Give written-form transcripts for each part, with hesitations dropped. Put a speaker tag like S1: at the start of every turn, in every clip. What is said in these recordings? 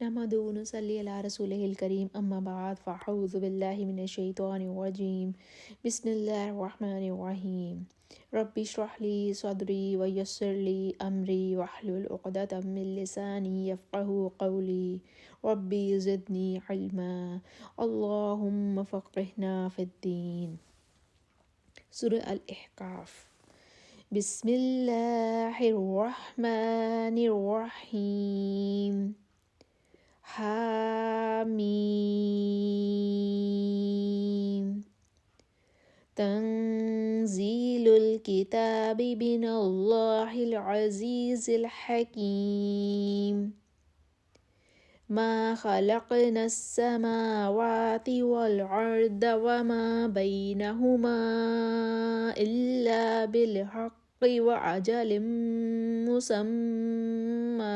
S1: نحمدہ و نصلی علی رسولہ الکریم اما بعد فاعوذ باللہ من الشیطان الرجیم بسم اللہ الرحمن الرحیم رب اشرح لی صدری ویسر لی امری واحلل عقدۃ من لسانی یفقہوا قولی ربی زدنی علما اللہم فقہنا فی الدین۔ سورہ الاحقاف۔ بسم اللہ الرحمن الرحیم۔ حامیم تنزیل الکتاب من اللہ العزیز الحکیم۔ ما خلقنا السماوات والارض وما بینہما الا بالحق وأجل مسمى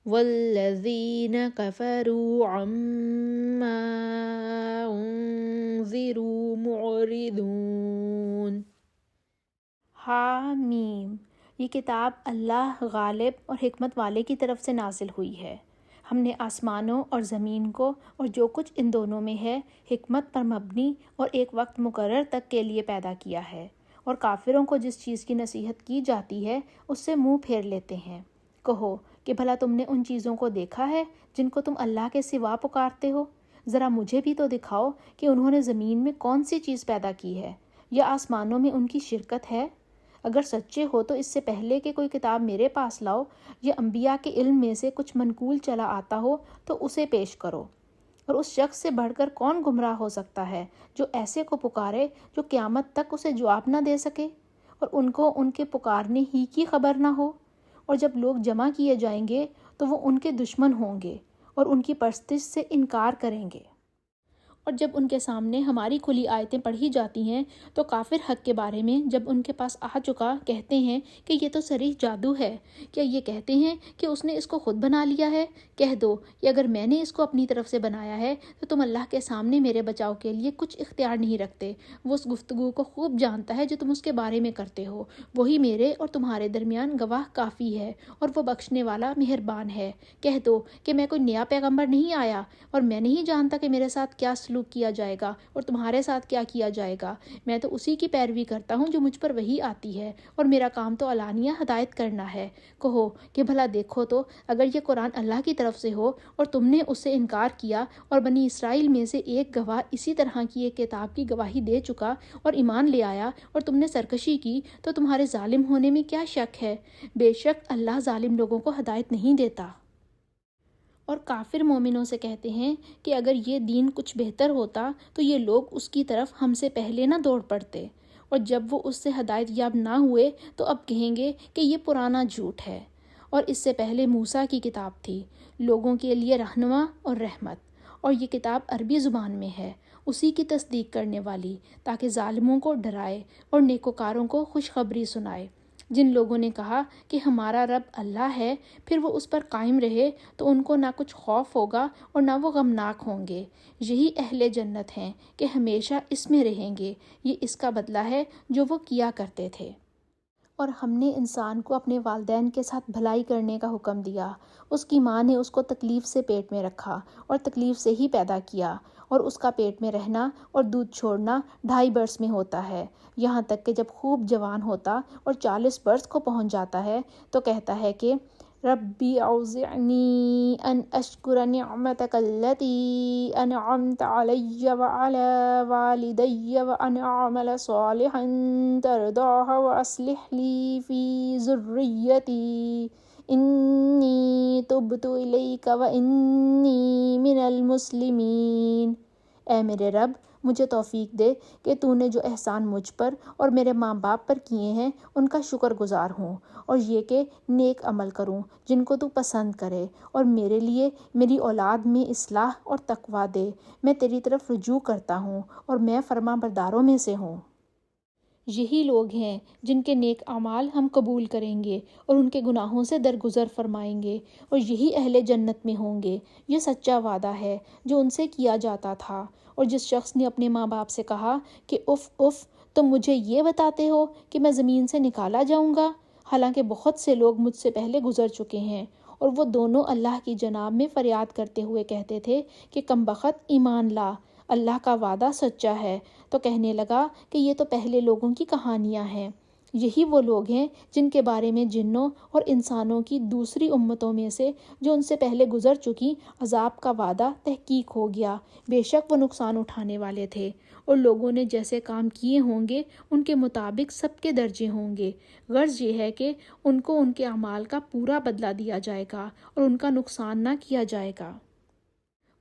S1: والذین کفروا عما انذروا معرضون۔ حامیم، یہ کتاب اللہ غالب اور حکمت والے کی طرف سے نازل ہوئی ہے۔ ہم نے آسمانوں اور زمین کو اور جو کچھ ان دونوں میں ہے حکمت پر مبنی اور ایک وقت مقرر تک کے لیے پیدا کیا ہے، اور کافروں کو جس چیز کی نصیحت کی جاتی ہے اس سے منہ پھیر لیتے ہیں۔ کہو کہ بھلا تم نے ان چیزوں کو دیکھا ہے جن کو تم اللہ کے سوا پکارتے ہو؟ ذرا مجھے بھی تو دکھاؤ کہ انہوں نے زمین میں کون سی چیز پیدا کی ہے، یا آسمانوں میں ان کی شرکت ہے؟ اگر سچے ہو تو اس سے پہلے کہ کوئی کتاب میرے پاس لاؤ، یا انبیاء کے علم میں سے کچھ منقول چلا آتا ہو تو اسے پیش کرو۔ اور اس شخص سے بڑھ کر کون گمراہ ہو سکتا ہے جو ایسے کو پکارے جو قیامت تک اسے جواب نہ دے سکے، اور ان کو ان کے پکارنے ہی کی خبر نہ ہو۔ اور جب لوگ جمع کیے جائیں گے تو وہ ان کے دشمن ہوں گے اور ان کی پرستش سے انکار کریں گے۔ اور جب ان کے سامنے ہماری کھلی آیتیں پڑھی جاتی ہیں تو کافر حق کے بارے میں جب ان کے پاس آ چکا کہتے ہیں کہ یہ تو صریح جادو ہے۔ کیا یہ کہتے ہیں کہ اس نے اس کو خود بنا لیا ہے؟ کہہ دو کہ اگر میں نے اس کو اپنی طرف سے بنایا ہے تو تم اللہ کے سامنے میرے بچاؤ کے لیے کچھ اختیار نہیں رکھتے۔ وہ اس گفتگو کو خوب جانتا ہے جو تم اس کے بارے میں کرتے ہو، وہی میرے اور تمہارے درمیان گواہ کافی ہے، اور وہ بخشنے والا مہربان ہے۔ کہہ دو کہ میں کوئی نیا پیغمبر نہیں آیا، اور میں نہیں جانتا کہ میرے ساتھ کیا سلوک کیا جائے گا اور تمہارے ساتھ کیا کیا جائے گا۔ میں تو اسی کی پیروی کرتا ہوں جو مجھ پر وحی آتی ہے، اور میرا کام تو علانیہ ہدایت کرنا ہے۔ کہو کہ بھلا دیکھو تو اگر یہ قرآن اللہ کی طرف سے ہو اور تم نے اس سے انکار کیا، اور بنی اسرائیل میں سے ایک گواہ اسی طرح کی ایک کتاب کی گواہی دے چکا اور ایمان لے آیا، اور تم نے سرکشی کی، تو تمہارے ظالم ہونے میں کیا شک ہے؟ بے شک اللہ ظالم لوگوں کو ہدایت نہیں دیتا۔ اور کافر مومنوں سے کہتے ہیں کہ اگر یہ دین کچھ بہتر ہوتا تو یہ لوگ اس کی طرف ہم سے پہلے نہ دوڑ پڑتے، اور جب وہ اس سے ہدایت یاب نہ ہوئے تو اب کہیں گے کہ یہ پرانا جھوٹ ہے۔ اور اس سے پہلے موسیٰ کی کتاب تھی، لوگوں کے لیے رہنما اور رحمت، اور یہ کتاب عربی زبان میں ہے، اسی کی تصدیق کرنے والی، تاکہ ظالموں کو ڈرائے اور نیکوکاروں کو خوشخبری سنائے۔ جن لوگوں نے کہا کہ ہمارا رب اللہ ہے، پھر وہ اس پر قائم رہے تو ان کو نہ کچھ خوف ہوگا اور نہ وہ غمناک ہوں گے۔ یہی اہل جنت ہیں کہ ہمیشہ اس میں رہیں گے، یہ اس کا بدلہ ہے جو وہ کیا کرتے تھے۔ اور ہم نے انسان کو اپنے والدین کے ساتھ بھلائی کرنے کا حکم دیا۔ اس کی ماں نے اس کو تکلیف سے پیٹ میں رکھا اور تکلیف سے ہی پیدا کیا، اور اس کا پیٹ میں رہنا اور دودھ چھوڑنا 2.5 برس میں ہوتا ہے، یہاں تک کہ جب خوب جوان ہوتا اور 40 برس کو پہنچ جاتا ہے تو کہتا ہے کہ ربی اوزعنی ان اشکر نعمتک التی انعمت علی وعلی والدی وان اعمل صالحا ترضاہ واصلح لی فی ذریتی انی تبت الیک وانی من المسلمین۔ اے میرے رب، مجھے توفیق دے کہ تو نے جو احسان مجھ پر اور میرے ماں باپ پر کیے ہیں ان کا شکر گزار ہوں، اور یہ کہ نیک عمل کروں جن کو تو پسند کرے، اور میرے لیے میری اولاد میں اصلاح اور تقویٰ دے۔ میں تیری طرف رجوع کرتا ہوں اور میں فرما برداروں میں سے ہوں۔ یہی لوگ ہیں جن کے نیک اعمال ہم قبول کریں گے اور ان کے گناہوں سے درگزر فرمائیں گے، اور یہی اہل جنت میں ہوں گے۔ یہ سچا وعدہ ہے جو ان سے کیا جاتا تھا۔ اور جس شخص نے اپنے ماں باپ سے کہا کہ اف اف، تم مجھے یہ بتاتے ہو کہ میں زمین سے نکالا جاؤں گا، حالانکہ بہت سے لوگ مجھ سے پہلے گزر چکے ہیں، اور وہ دونوں اللہ کی جناب میں فریاد کرتے ہوئے کہتے تھے کہ کم بخت ایمان لا، اللہ کا وعدہ سچا ہے۔ تو کہنے لگا کہ یہ تو پہلے لوگوں کی کہانیاں ہیں، یہی وہ لوگ ہیں جن کے بارے میں جنوں اور انسانوں کی دوسری امتوں میں سے جو ان سے پہلے گزر چکی عذاب کا وعدہ تحقیق ہو گیا۔ بے شک وہ نقصان اٹھانے والے تھے، اور لوگوں نے جیسے کام کیے ہوں گے ان کے مطابق سب کے درجے ہوں گے۔ غرض یہ ہے کہ ان کو ان کے اعمال کا پورا بدلہ دیا جائے گا اور ان کا نقصان نہ کیا جائے گا۔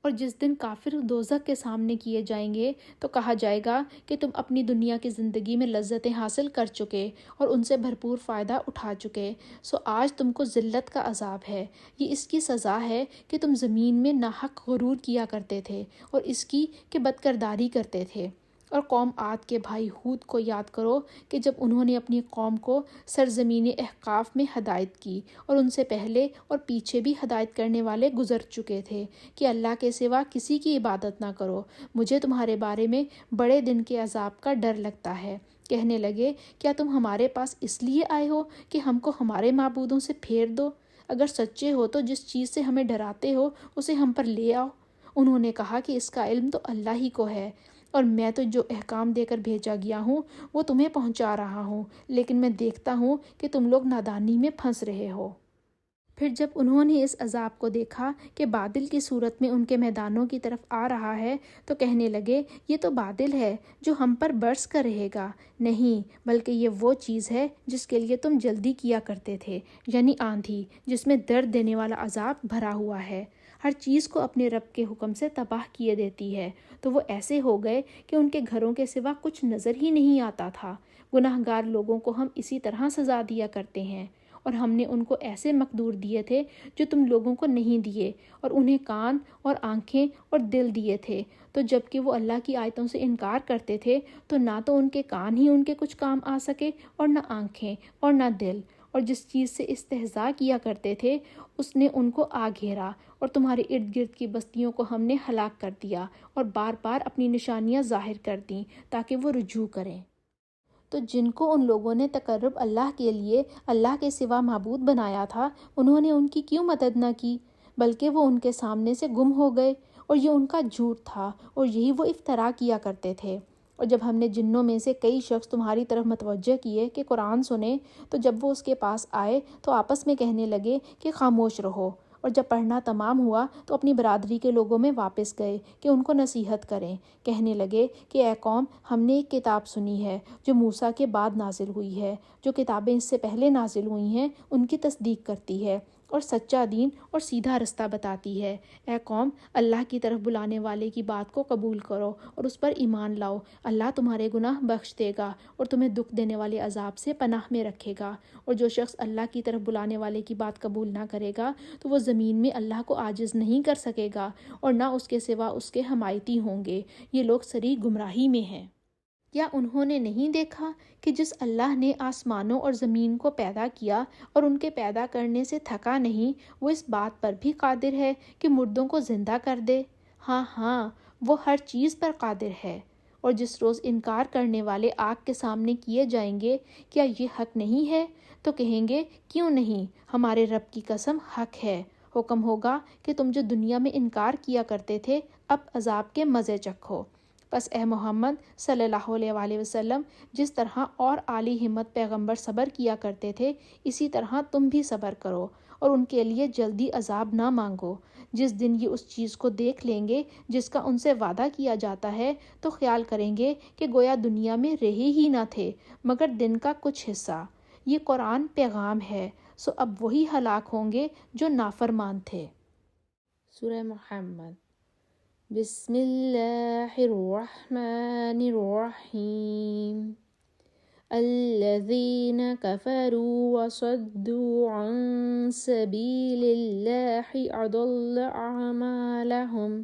S1: اور جس دن کافر دوزخ کے سامنے کیے جائیں گے تو کہا جائے گا کہ تم اپنی دنیا کی زندگی میں لذتیں حاصل کر چکے اور ان سے بھرپور فائدہ اٹھا چکے، سو آج تم کو ذلت کا عذاب ہے۔ یہ اس کی سزا ہے کہ تم زمین میں ناحق غرور کیا کرتے تھے، اور اس کی کہ بدکرداری کرتے تھے۔ اور قوم عاد کے بھائی ہود کو یاد کرو کہ جب انہوں نے اپنی قوم کو سرزمین احقاف میں ہدایت کی، اور ان سے پہلے اور پیچھے بھی ہدایت کرنے والے گزر چکے تھے کہ اللہ کے سوا کسی کی عبادت نہ کرو، مجھے تمہارے بارے میں بڑے دن کے عذاب کا ڈر لگتا ہے۔ کہنے لگے کیا تم ہمارے پاس اس لیے آئے ہو کہ ہم کو ہمارے معبودوں سے پھیر دو؟ اگر سچے ہو تو جس چیز سے ہمیں ڈراتے ہو اسے ہم پر لے آؤ۔ انہوں نے کہا کہ اس کا علم تو اللہ ہی کو ہے، اور میں تو جو احکام دے کر بھیجا گیا ہوں وہ تمہیں پہنچا رہا ہوں، لیکن میں دیکھتا ہوں کہ تم لوگ نادانی میں پھنس رہے ہو۔ پھر جب انہوں نے اس عذاب کو دیکھا کہ بادل کی صورت میں ان کے میدانوں کی طرف آ رہا ہے تو کہنے لگے یہ تو بادل ہے جو ہم پر برس کر رہے گا، نہیں بلکہ یہ وہ چیز ہے جس کے لیے تم جلدی کیا کرتے تھے، یعنی آندھی جس میں درد دینے والا عذاب بھرا ہوا ہے۔ ہر چیز کو اپنے رب کے حکم سے تباہ کیے دیتی ہے، تو وہ ایسے ہو گئے کہ ان کے گھروں کے سوا کچھ نظر ہی نہیں آتا تھا۔ گناہ گار لوگوں کو ہم اسی طرح سزا دیا کرتے ہیں، اور ہم نے ان کو ایسے مقدور دیے تھے جو تم لوگوں کو نہیں دیے، اور انہیں کان اور آنکھیں اور دل دیے تھے، تو جب کہ وہ اللہ کی آیتوں سے انکار کرتے تھے تو نہ تو ان کے کان ہی ان کے کچھ کام آ سکے، اور نہ آنکھیں اور نہ دل، اور جس چیز سے استہزاء کیا کرتے تھے اس نے ان کو آ گھیرا، اور تمہارے ارد گرد کی بستیوں کو ہم نے ہلاک کر دیا اور بار بار اپنی نشانیاں ظاہر کر دیں تاکہ وہ رجوع کریں۔ تو جن کو ان لوگوں نے تقرب اللہ کے لیے اللہ کے سوا معبود بنایا تھا انہوں نے ان کی کیوں مدد نہ کی، بلکہ وہ ان کے سامنے سے گم ہو گئے، اور یہ ان کا جھوٹ تھا اور یہی وہ افترا کیا کرتے تھے۔ اور جب ہم نے جنوں میں سے کئی شخص تمہاری طرف متوجہ کیے کہ قرآن سنیں تو جب وہ اس کے پاس آئے تو آپس میں کہنے لگے کہ خاموش رہو، اور جب پڑھنا تمام ہوا تو اپنی برادری کے لوگوں میں واپس گئے کہ ان کو نصیحت کریں۔ کہنے لگے کہ اے قوم، ہم نے ایک کتاب سنی ہے جو موسیٰ کے بعد نازل ہوئی ہے، جو کتابیں اس سے پہلے نازل ہوئی ہیں ان کی تصدیق کرتی ہے اور سچا دین اور سیدھا رستہ بتاتی ہے۔ اے قوم، اللہ کی طرف بلانے والے کی بات کو قبول کرو اور اس پر ایمان لاؤ، اللہ تمہارے گناہ بخش دے گا اور تمہیں دکھ دینے والے عذاب سے پناہ میں رکھے گا۔ اور جو شخص اللہ کی طرف بلانے والے کی بات قبول نہ کرے گا تو وہ زمین میں اللہ کو عاجز نہیں کر سکے گا، اور نہ اس کے سوا اس کے حمایتی ہوں گے۔ یہ لوگ سری گمراہی میں ہیں۔ کیا انہوں نے نہیں دیکھا کہ جس اللہ نے آسمانوں اور زمین کو پیدا کیا اور ان کے پیدا کرنے سے تھکا نہیں، وہ اس بات پر بھی قادر ہے کہ مردوں کو زندہ کر دے؟ ہاں ہاں، وہ ہر چیز پر قادر ہے۔ اور جس روز انکار کرنے والے آگ کے سامنے کیے جائیں گے، کیا یہ حق نہیں ہے؟ تو کہیں گے کیوں نہیں، ہمارے رب کی قسم حق ہے۔ حکم ہوگا کہ تم جو دنیا میں انکار کیا کرتے تھے اب عذاب کے مزے چکھو۔ بس اے محمد صلی اللہ علیہ وآلہ وسلم، جس طرح اور عالی ہمت پیغمبر صبر کیا کرتے تھے اسی طرح تم بھی صبر کرو، اور ان کے لیے جلدی عذاب نہ مانگو۔ جس دن یہ اس چیز کو دیکھ لیں گے جس کا ان سے وعدہ کیا جاتا ہے تو خیال کریں گے کہ گویا دنیا میں رہے ہی نہ تھے مگر دن کا کچھ حصہ۔ یہ قرآن پیغام ہے، سو اب وہی ہلاک ہوں گے جو نافرمان تھے۔ سورہ محمد۔ بسم اللہ الرحمن الرحیم۔ الذین کفروا وصدوا عن سبیل اللہ اضل اعمالهم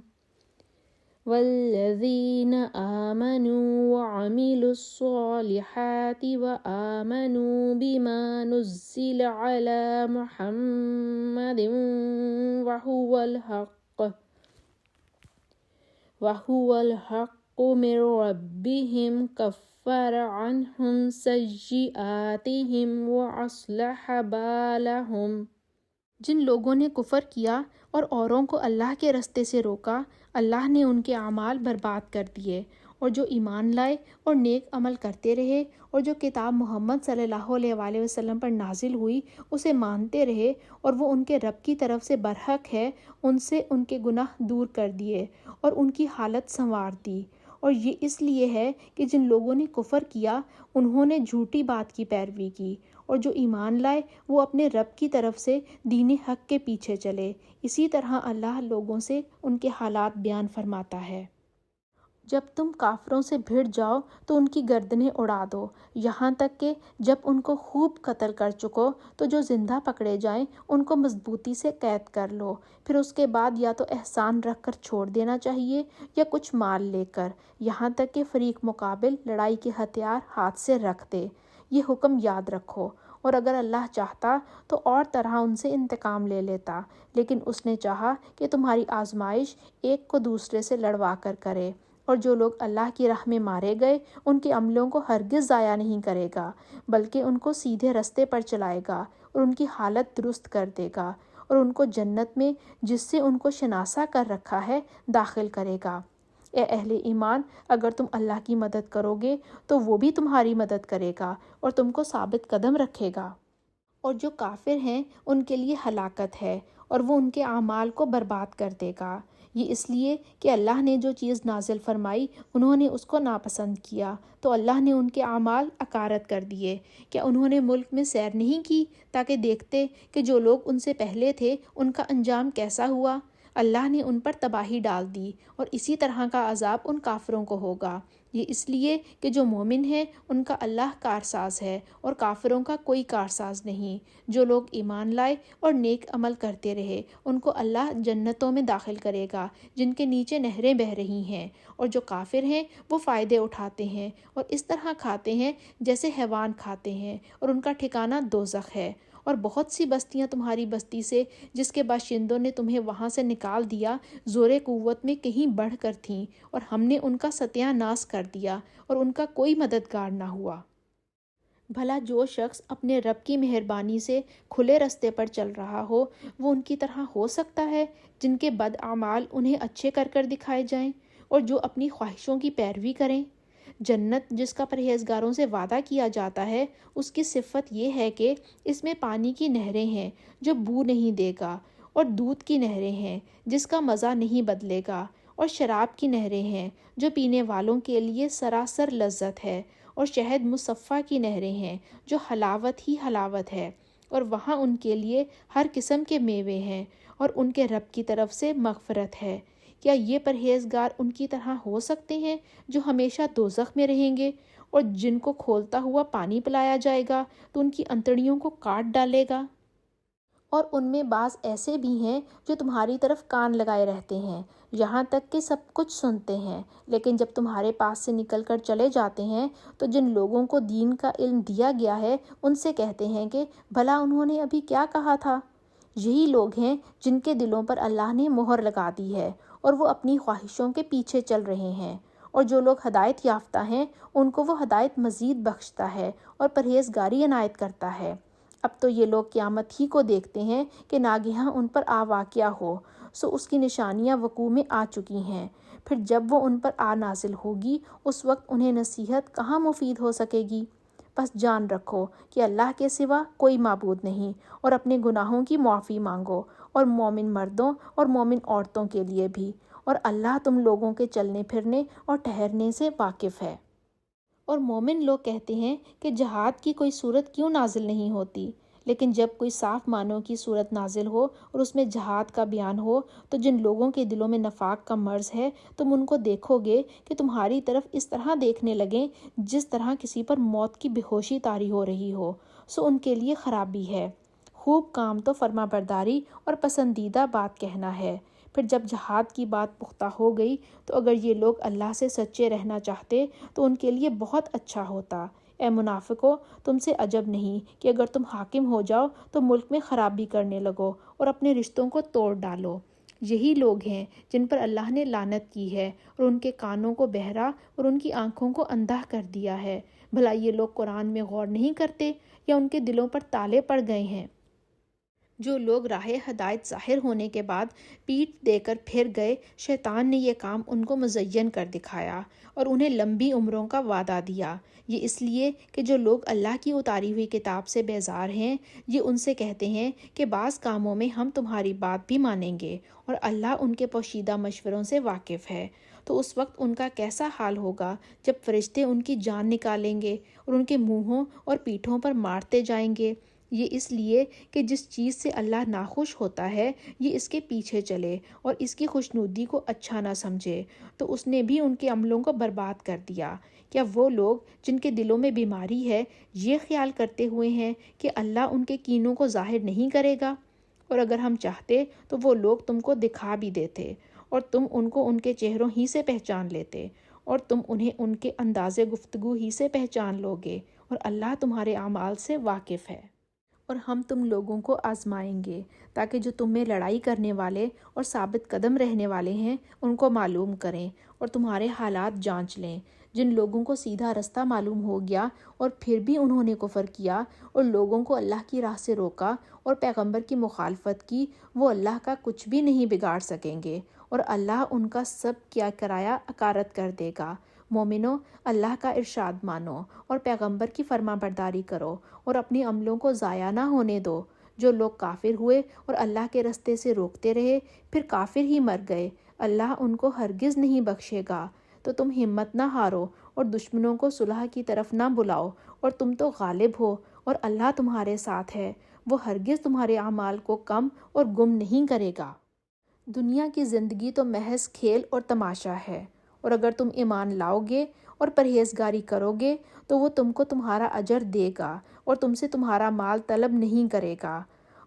S1: والذین آمنوا وعملوا الصالحات وآمنوا بما نزل على محمد وهو الحق من ربهم كفر عنهم سيئاتهم وأصلح بالهم جن لوگوں نے کفر کیا اور اوروں کو اللہ کے رستے سے روکا، اللہ نے ان کے اعمال برباد کر دیے، اور جو ایمان لائے اور نیک عمل کرتے رہے اور جو کتاب محمد صلی اللہ علیہ وآلہ وسلم پر نازل ہوئی اسے مانتے رہے اور وہ ان کے رب کی طرف سے برحق ہے، ان سے ان کے گناہ دور کر دیے اور ان کی حالت سنوار دی۔ اور یہ اس لیے ہے کہ جن لوگوں نے کفر کیا انہوں نے جھوٹی بات کی پیروی کی، اور جو ایمان لائے وہ اپنے رب کی طرف سے دین حق کے پیچھے چلے۔ اسی طرح اللہ لوگوں سے ان کے حالات بیان فرماتا ہے۔ جب تم کافروں سے بھڑ جاؤ تو ان کی گردنیں اڑا دو، یہاں تک کہ جب ان کو خوب قتل کر چکو تو جو زندہ پکڑے جائیں ان کو مضبوطی سے قید کر لو، پھر اس کے بعد یا تو احسان رکھ کر چھوڑ دینا چاہیے یا کچھ مال لے کر، یہاں تک کہ فریق مقابل لڑائی کے ہتھیار ہاتھ سے رکھ دے۔ یہ حکم یاد رکھو، اور اگر اللہ چاہتا تو اور طرح ان سے انتقام لے لیتا، لیکن اس نے چاہا کہ تمہاری آزمائش ایک کو دوسرے سے لڑوا کر کرے، اور جو لوگ اللہ کی راہ میں مارے گئے ان کے عملوں کو ہرگز ضائع نہیں کرے گا، بلکہ ان کو سیدھے رستے پر چلائے گا اور ان کی حالت درست کر دے گا، اور ان کو جنت میں جس سے ان کو شناسا کر رکھا ہے داخل کرے گا۔ اے اہل ایمان، اگر تم اللہ کی مدد کرو گے تو وہ بھی تمہاری مدد کرے گا اور تم کو ثابت قدم رکھے گا۔ اور جو کافر ہیں ان کے لیے ہلاکت ہے، اور وہ ان کے اعمال کو برباد کر دے گا۔ یہ اس لیے کہ اللہ نے جو چیز نازل فرمائی انہوں نے اس کو ناپسند کیا، تو اللہ نے ان کے اعمال اکارت کر دیے۔ کیا انہوں نے ملک میں سیر نہیں کی تاکہ دیکھتے کہ جو لوگ ان سے پہلے تھے ان کا انجام کیسا ہوا؟ اللہ نے ان پر تباہی ڈال دی، اور اسی طرح کا عذاب ان کافروں کو ہوگا۔ یہ اس لیے کہ جو مومن ہیں ان کا اللہ کارساز ہے اور کافروں کا کوئی کارساز نہیں۔ جو لوگ ایمان لائے اور نیک عمل کرتے رہے ان کو اللہ جنتوں میں داخل کرے گا جن کے نیچے نہریں بہہ رہی ہیں، اور جو کافر ہیں وہ فائدے اٹھاتے ہیں اور اس طرح کھاتے ہیں جیسے حیوان کھاتے ہیں، اور ان کا ٹھکانہ دوزخ ہے۔ اور بہت سی بستیاں تمہاری بستی سے جس کے باشندوں نے تمہیں وہاں سے نکال دیا زور قوت میں کہیں بڑھ کر تھیں، اور ہم نے ان کا ستیہ ناش کر دیا اور ان کا کوئی مددگار نہ ہوا۔ بھلا جو شخص اپنے رب کی مہربانی سے کھلے رستے پر چل رہا ہو وہ ان کی طرح ہو سکتا ہے جن کے بد اعمال انہیں اچھے کر کر دکھائے جائیں اور جو اپنی خواہشوں کی پیروی کریں؟ جنت جس کا پرہیزگاروں سے وعدہ کیا جاتا ہے اس کی صفت یہ ہے کہ اس میں پانی کی نہریں ہیں جو بو نہیں دے گا، اور دودھ کی نہریں ہیں جس کا مزہ نہیں بدلے گا، اور شراب کی نہریں ہیں جو پینے والوں کے لیے سراسر لذت ہے، اور شہد مصفیٰ کی نہریں ہیں جو حلاوت ہی حلاوت ہے، اور وہاں ان کے لیے ہر قسم کے میوے ہیں، اور ان کے رب کی طرف سے مغفرت ہے۔ کیا یہ پرہیزگار ان کی طرح ہو سکتے ہیں جو ہمیشہ دوزخ میں رہیں گے اور جن کو کھولتا ہوا پانی پلایا جائے گا تو ان کی انتڑیوں کو کاٹ ڈالے گا؟ اور ان میں بعض ایسے بھی ہیں جو تمہاری طرف کان لگائے رہتے ہیں یہاں تک کہ سب کچھ سنتے ہیں، لیکن جب تمہارے پاس سے نکل کر چلے جاتے ہیں تو جن لوگوں کو دین کا علم دیا گیا ہے ان سے کہتے ہیں کہ بھلا انہوں نے ابھی کیا کہا تھا؟ یہی لوگ ہیں جن کے دلوں پر اللہ نے مہر لگا دی ہے اور وہ اپنی خواہشوں کے پیچھے چل رہے ہیں، اور جو لوگ ہدایت یافتہ ہیں ان کو وہ ہدایت مزید بخشتا ہے اور پرہیزگاری عنایت کرتا ہے۔ اب تو یہ لوگ قیامت ہی کو دیکھتے ہیں کہ ناگہاں ان پر آ واقعہ ہو، سو اس کی نشانیاں وقوع میں آ چکی ہیں، پھر جب وہ ان پر آ نازل ہوگی اس وقت انہیں نصیحت کہاں مفید ہو سکے گی۔ بس جان رکھو کہ اللہ کے سوا کوئی معبود نہیں، اور اپنے گناہوں کی معافی مانگو، اور مومن مردوں اور مومن عورتوں کے لیے بھی، اور اللہ تم لوگوں کے چلنے پھرنے اور ٹھہرنے سے واقف ہے۔ اور مومن لوگ کہتے ہیں کہ جہاد کی کوئی صورت کیوں نازل نہیں ہوتی، لیکن جب کوئی صاف معنوں کی صورت نازل ہو اور اس میں جہاد کا بیان ہو تو جن لوگوں کے دلوں میں نفاق کا مرض ہے تم ان کو دیکھو گے کہ تمہاری طرف اس طرح دیکھنے لگیں جس طرح کسی پر موت کی بے ہوشی طاری ہو رہی ہو، سو ان کے لیے خرابی ہے۔ خوب کام تو فرما برداری اور پسندیدہ بات کہنا ہے۔ پھر جب جہاد کی بات پختہ ہو گئی تو اگر یہ لوگ اللہ سے سچے رہنا چاہتے تو ان کے لیے بہت اچھا ہوتا۔ اے منافقو، تم سے عجب نہیں کہ اگر تم حاکم ہو جاؤ تو ملک میں خرابی کرنے لگو اور اپنے رشتوں کو توڑ ڈالو۔ یہی لوگ ہیں جن پر اللہ نے لعنت کی ہے اور ان کے کانوں کو بہرا اور ان کی آنکھوں کو اندھا کر دیا ہے۔ بھلا یہ لوگ قرآن میں غور نہیں کرتے یا ان کے دلوں پر تالے پڑ گئے ہیں؟ جو لوگ راہ ہدایت ظاہر ہونے کے بعد پیٹھ دے کر پھر گئے، شیطان نے یہ کام ان کو مزین کر دکھایا اور انہیں لمبی عمروں کا وعدہ دیا۔ یہ اس لیے کہ جو لوگ اللہ کی اتاری ہوئی کتاب سے بیزار ہیں، یہ ان سے کہتے ہیں کہ بعض کاموں میں ہم تمہاری بات بھی مانیں گے اور اللہ ان کے پوشیدہ مشوروں سے واقف ہے۔ تو اس وقت ان کا کیسا حال ہوگا جب فرشتے ان کی جان نکالیں گے اور ان کے منہوں اور پیٹھوں پر مارتے جائیں گے۔ یہ اس لیے کہ جس چیز سے اللہ ناخوش ہوتا ہے یہ اس کے پیچھے چلے اور اس کی خوشنودی کو اچھا نہ سمجھے، تو اس نے بھی ان کے عملوں کو برباد کر دیا۔ کیا وہ لوگ جن کے دلوں میں بیماری ہے یہ خیال کرتے ہوئے ہیں کہ اللہ ان کے کینوں کو ظاہر نہیں کرے گا؟ اور اگر ہم چاہتے تو وہ لوگ تم کو دکھا بھی دیتے اور تم ان کو ان کے چہروں ہی سے پہچان لیتے اور تم انہیں ان کے انداز گفتگو ہی سے پہچان لوگے، اور اللہ تمہارے اعمال سے واقف ہے۔ اور ہم تم لوگوں کو آزمائیں گے تاکہ جو تم میں لڑائی کرنے والے اور ثابت قدم رہنے والے ہیں ان کو معلوم کریں اور تمہارے حالات جانچ لیں۔ جن لوگوں کو سیدھا رستہ معلوم ہو گیا اور پھر بھی انہوں نے کفر کیا اور لوگوں کو اللہ کی راہ سے روکا اور پیغمبر کی مخالفت کی، وہ اللہ کا کچھ بھی نہیں بگاڑ سکیں گے اور اللہ ان کا سب کیا کرایا اکارت کر دے گا۔ مومنو، اللہ کا ارشاد مانو اور پیغمبر کی فرما برداری کرو اور اپنے عملوں کو ضائع نہ ہونے دو۔ جو لوگ کافر ہوئے اور اللہ کے رستے سے روکتے رہے پھر کافر ہی مر گئے، اللہ ان کو ہرگز نہیں بخشے گا۔ تو تم ہمت نہ ہارو اور دشمنوں کو صلح کی طرف نہ بلاؤ، اور تم تو غالب ہو اور اللہ تمہارے ساتھ ہے، وہ ہرگز تمہارے اعمال کو کم اور گم نہیں کرے گا۔ دنیا کی زندگی تو محض کھیل اور تماشا ہے، اور اگر تم ایمان لاؤ گے اور پرہیزگاری کرو گے تو وہ تم کو تمہارا اجر دے گا اور تم سے تمہارا مال طلب نہیں کرے گا۔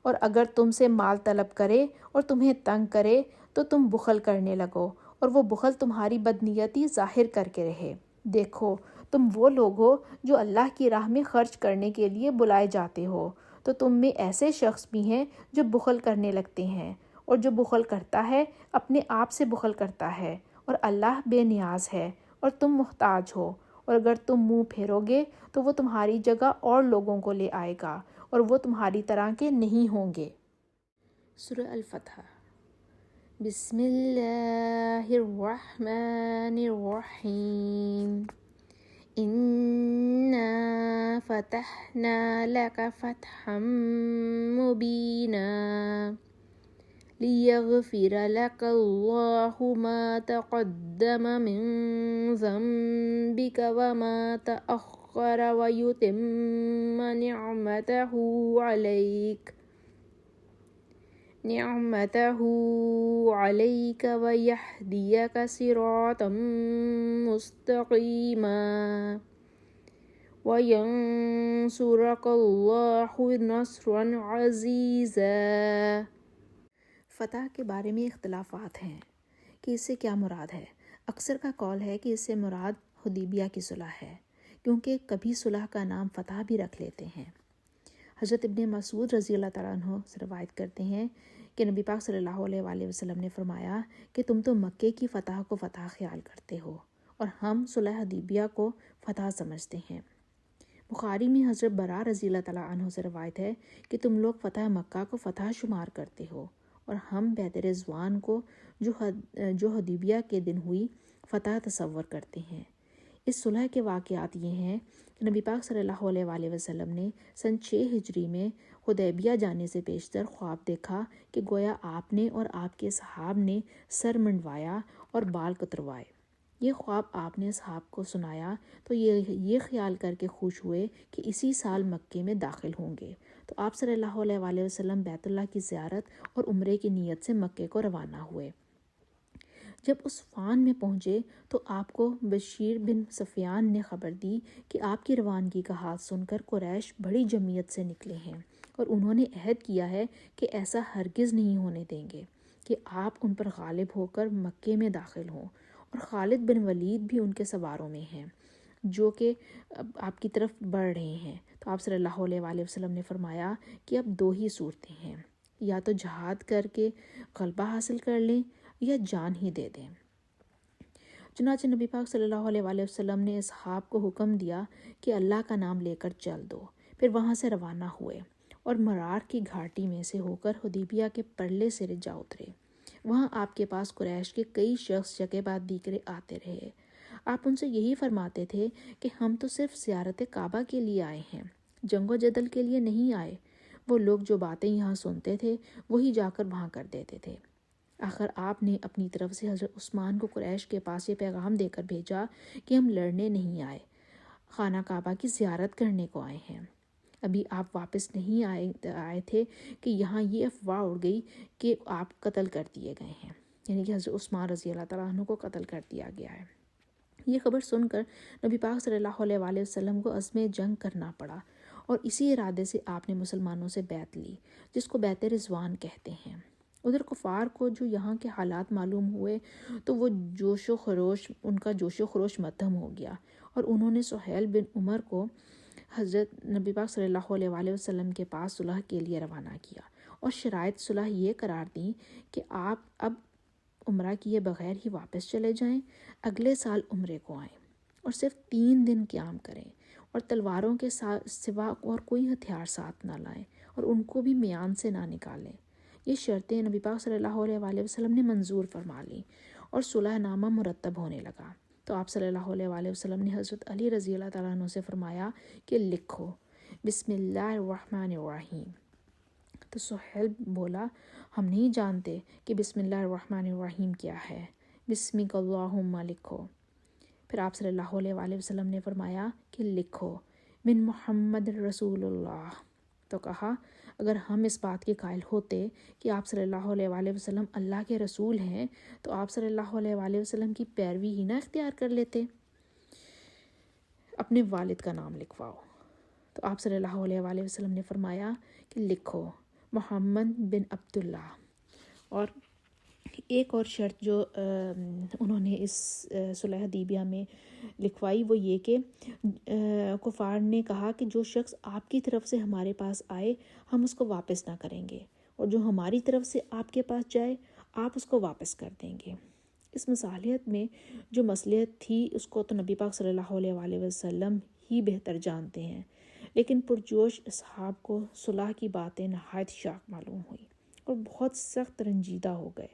S1: اور اگر تم سے مال طلب کرے اور تمہیں تنگ کرے تو تم بخل کرنے لگو، اور وہ بخل تمہاری بدنیتی ظاہر کر کے رہے۔ دیکھو، تم وہ لوگ ہو جو اللہ کی راہ میں خرچ کرنے کے لیے بلائے جاتے ہو، تو تم میں ایسے شخص بھی ہیں جو بخل کرنے لگتے ہیں، اور جو بخل کرتا ہے اپنے آپ سے بخل کرتا ہے، اور اللہ بے نیاز ہے اور تم محتاج ہو۔ اور اگر تم منہ پھیرو گے تو وہ تمہاری جگہ اور لوگوں کو لے آئے گا اور وہ تمہاری طرح کے نہیں ہوں گے۔ سورہ الفتح۔ بسم اللہ الرحمن الرحیم۔ اِنَّا فَتَحْنَا لَكَ فَتْحًا مُبِينًا لِيَغْفِرَ لَكَ اللَّهُ مَا تَقَدَّمَ مِن ذَنبِكَ وَمَا تَأَخَّرَ وَيُتِمَّ نِعْمَتَهُ عَلَيْكَ وَيَهْدِيَكَ صِرَاطًا مُسْتَقِيمًا وَيَنْصُرَكَ اللَّهُ نَصْرًا عَزِيزًا۔ فتح کے بارے میں اختلافات ہیں کہ اس سے کیا مراد ہے۔ اکثر کا قول ہے کہ اس سے مراد حدیبیہ کی صلح ہے، کیونکہ کبھی صلح کا نام فتح بھی رکھ لیتے ہیں۔ حضرت ابن مسعود رضی اللہ تعالیٰ عنہ سے روایت کرتے ہیں کہ نبی پاک صلی اللہ علیہ وآلہ وسلم نے فرمایا کہ تم تو مکے کی فتح کو فتح خیال کرتے ہو اور ہم صلح حدیبیہ کو فتح سمجھتے ہیں۔ بخاری میں حضرت برا رضی اللہ تعالیٰ عنہ سے روایت ہے کہ تم لوگ فتح مکہ کو فتح شمار کرتے ہو اور ہم بیت رضوان کو جو حدیبیہ کے دن ہوئی فتح تصور کرتے ہیں۔ اس صلح کے واقعات یہ ہیں کہ نبی پاک صلی اللہ علیہ وآلہ وسلم نے سن 6 ہجری میں حدیبیہ جانے سے پیشتر خواب دیکھا کہ گویا آپ نے اور آپ کے صحاب نے سر منڈوایا اور بال کتروائے۔ یہ خواب آپ نے صحاب کو سنایا تو یہ خیال کر کے خوش ہوئے کہ اسی سال مکے میں داخل ہوں گے، تو آپ صلی اللہ علیہ وآلہ وسلم بیت اللہ کی زیارت اور عمرے کی نیت سے مکے کو روانہ ہوئے۔ جب اس فان میں پہنچے تو آپ کو بشیر بن سفیان نے خبر دی کہ آپ کی روانگی کا حال سن کر قریش بڑی جمعیت سے نکلے ہیں اور انہوں نے عہد کیا ہے کہ ایسا ہرگز نہیں ہونے دیں گے کہ آپ ان پر غالب ہو کر مکے میں داخل ہوں، اور خالد بن ولید بھی ان کے سواروں میں ہیں جو کہ آپ کی طرف بڑھ رہے ہیں۔ تو آپ صلی اللہ علیہ وآلہ وسلم نے فرمایا کہ اب 2 ہی صورتیں ہیں، یا تو جہاد کر کے غلبہ حاصل کر لیں یا جان ہی دے دیں۔ چنانچہ نبی پاک صلی اللہ علیہ وآلہ وسلم نے اصحاب کو حکم دیا کہ اللہ کا نام لے کر چل دو، پھر وہاں سے روانہ ہوئے اور مرار کی گھاٹی میں سے ہو کر حدیبیہ کے پرلے سرے جا اترے۔ وہاں آپ کے پاس قریش کے کئی شخص جگہ بعد دیگرے آتے رہے۔ آپ ان سے یہی فرماتے تھے کہ ہم تو صرف زیارت کعبہ کے لیے آئے ہیں، جنگ و جدل کے لیے نہیں آئے۔ وہ لوگ جو باتیں یہاں سنتے تھے وہی جا کر وہاں کر دیتے تھے۔ آخر آپ نے اپنی طرف سے حضرت عثمان کو قریش کے پاس یہ پیغام دے کر بھیجا کہ ہم لڑنے نہیں آئے، خانہ کعبہ کی زیارت کرنے کو آئے ہیں۔ ابھی آپ واپس نہیں آئے تھے کہ یہاں یہ افواہ اڑ گئی کہ آپ قتل کر دیے گئے ہیں، یعنی کہ حضرت عثمان رضی اللہ تعالیٰ عنہ کو قتل کر دیا گیا ہے۔ یہ خبر سن کر نبی پاک صلی اللہ علیہ وآلہ وسلم کو عزم جنگ کرنا پڑا، اور اسی ارادے سے آپ نے مسلمانوں سے بیعت لی، جس کو بیعت رضوان کہتے ہیں۔ ادھر کفار کو جو یہاں کے حالات معلوم ہوئے تو وہ ان کا جوش و خروش مدھم ہو گیا، اور انہوں نے سہیل بن عمر کو حضرت نبی پاک صلی اللہ علیہ وآلہ وسلم کے پاس صلح کے لیے روانہ کیا، اور شرائط صلح یہ قرار دیں کہ آپ اب عمرہ کیے بغیر ہی واپس چلے جائیں، اگلے سال عمرے کو آئیں، اور صرف 3 دن قیام کریں، اور تلواروں کے سوا اور کوئی ہتھیار ساتھ نہ لائیں، اور ان کو بھی میان سے نہ نکالیں۔ یہ شرطیں نبی پاک صلی اللہ علیہ وآلہ وسلم نے منظور فرما لیں، اور صلح نامہ مرتب ہونے لگا۔ تو آپ صلی اللہ علیہ وآلہ وسلم نے حضرت علی رضی اللہ تعالیٰ عنہ سے فرمایا کہ لکھو بسم اللہ الرحمن الرحیم۔ تو سہیل بولا ہم نہیں جانتے کہ بسم اللہ الرحمن الرحیم کیا ہے، بسمک اللہم لکھو۔ پھر آپ صلی اللہ علیہ وآلہ وسلم نے فرمایا کہ لکھو من محمد رسول اللہ۔ تو کہا اگر ہم اس بات کے قائل ہوتے کہ آپ صلی اللہ علیہ وآلہ وسلم اللہ کے رسول ہیں تو آپ صلی اللہ علیہ وآلہ وسلم کی پیروی ہی نہ اختیار کر لیتے، اپنے والد کا نام لکھواؤ۔ تو آپ صلی اللہ علیہ وآلہ وسلم نے فرمایا کہ لکھو محمد بن عبداللہ۔ اور ایک اور شرط جو انہوں نے اس صلح حدیبیہ میں لکھوائی وہ یہ کہ کفار نے کہا کہ جو شخص آپ کی طرف سے ہمارے پاس آئے ہم اس کو واپس نہ کریں گے، اور جو ہماری طرف سے آپ کے پاس جائے آپ اس کو واپس کر دیں گے۔ اس مصالحت میں جو مصلحت تھی اس کو تو نبی پاک صلی اللہ علیہ وآلہ وسلم ہی بہتر جانتے ہیں، لیکن پرجوش اصحاب کو صلح کی باتیں نہایت شاق معلوم ہوئی، اور بہت سخت رنجیدہ ہو گئے،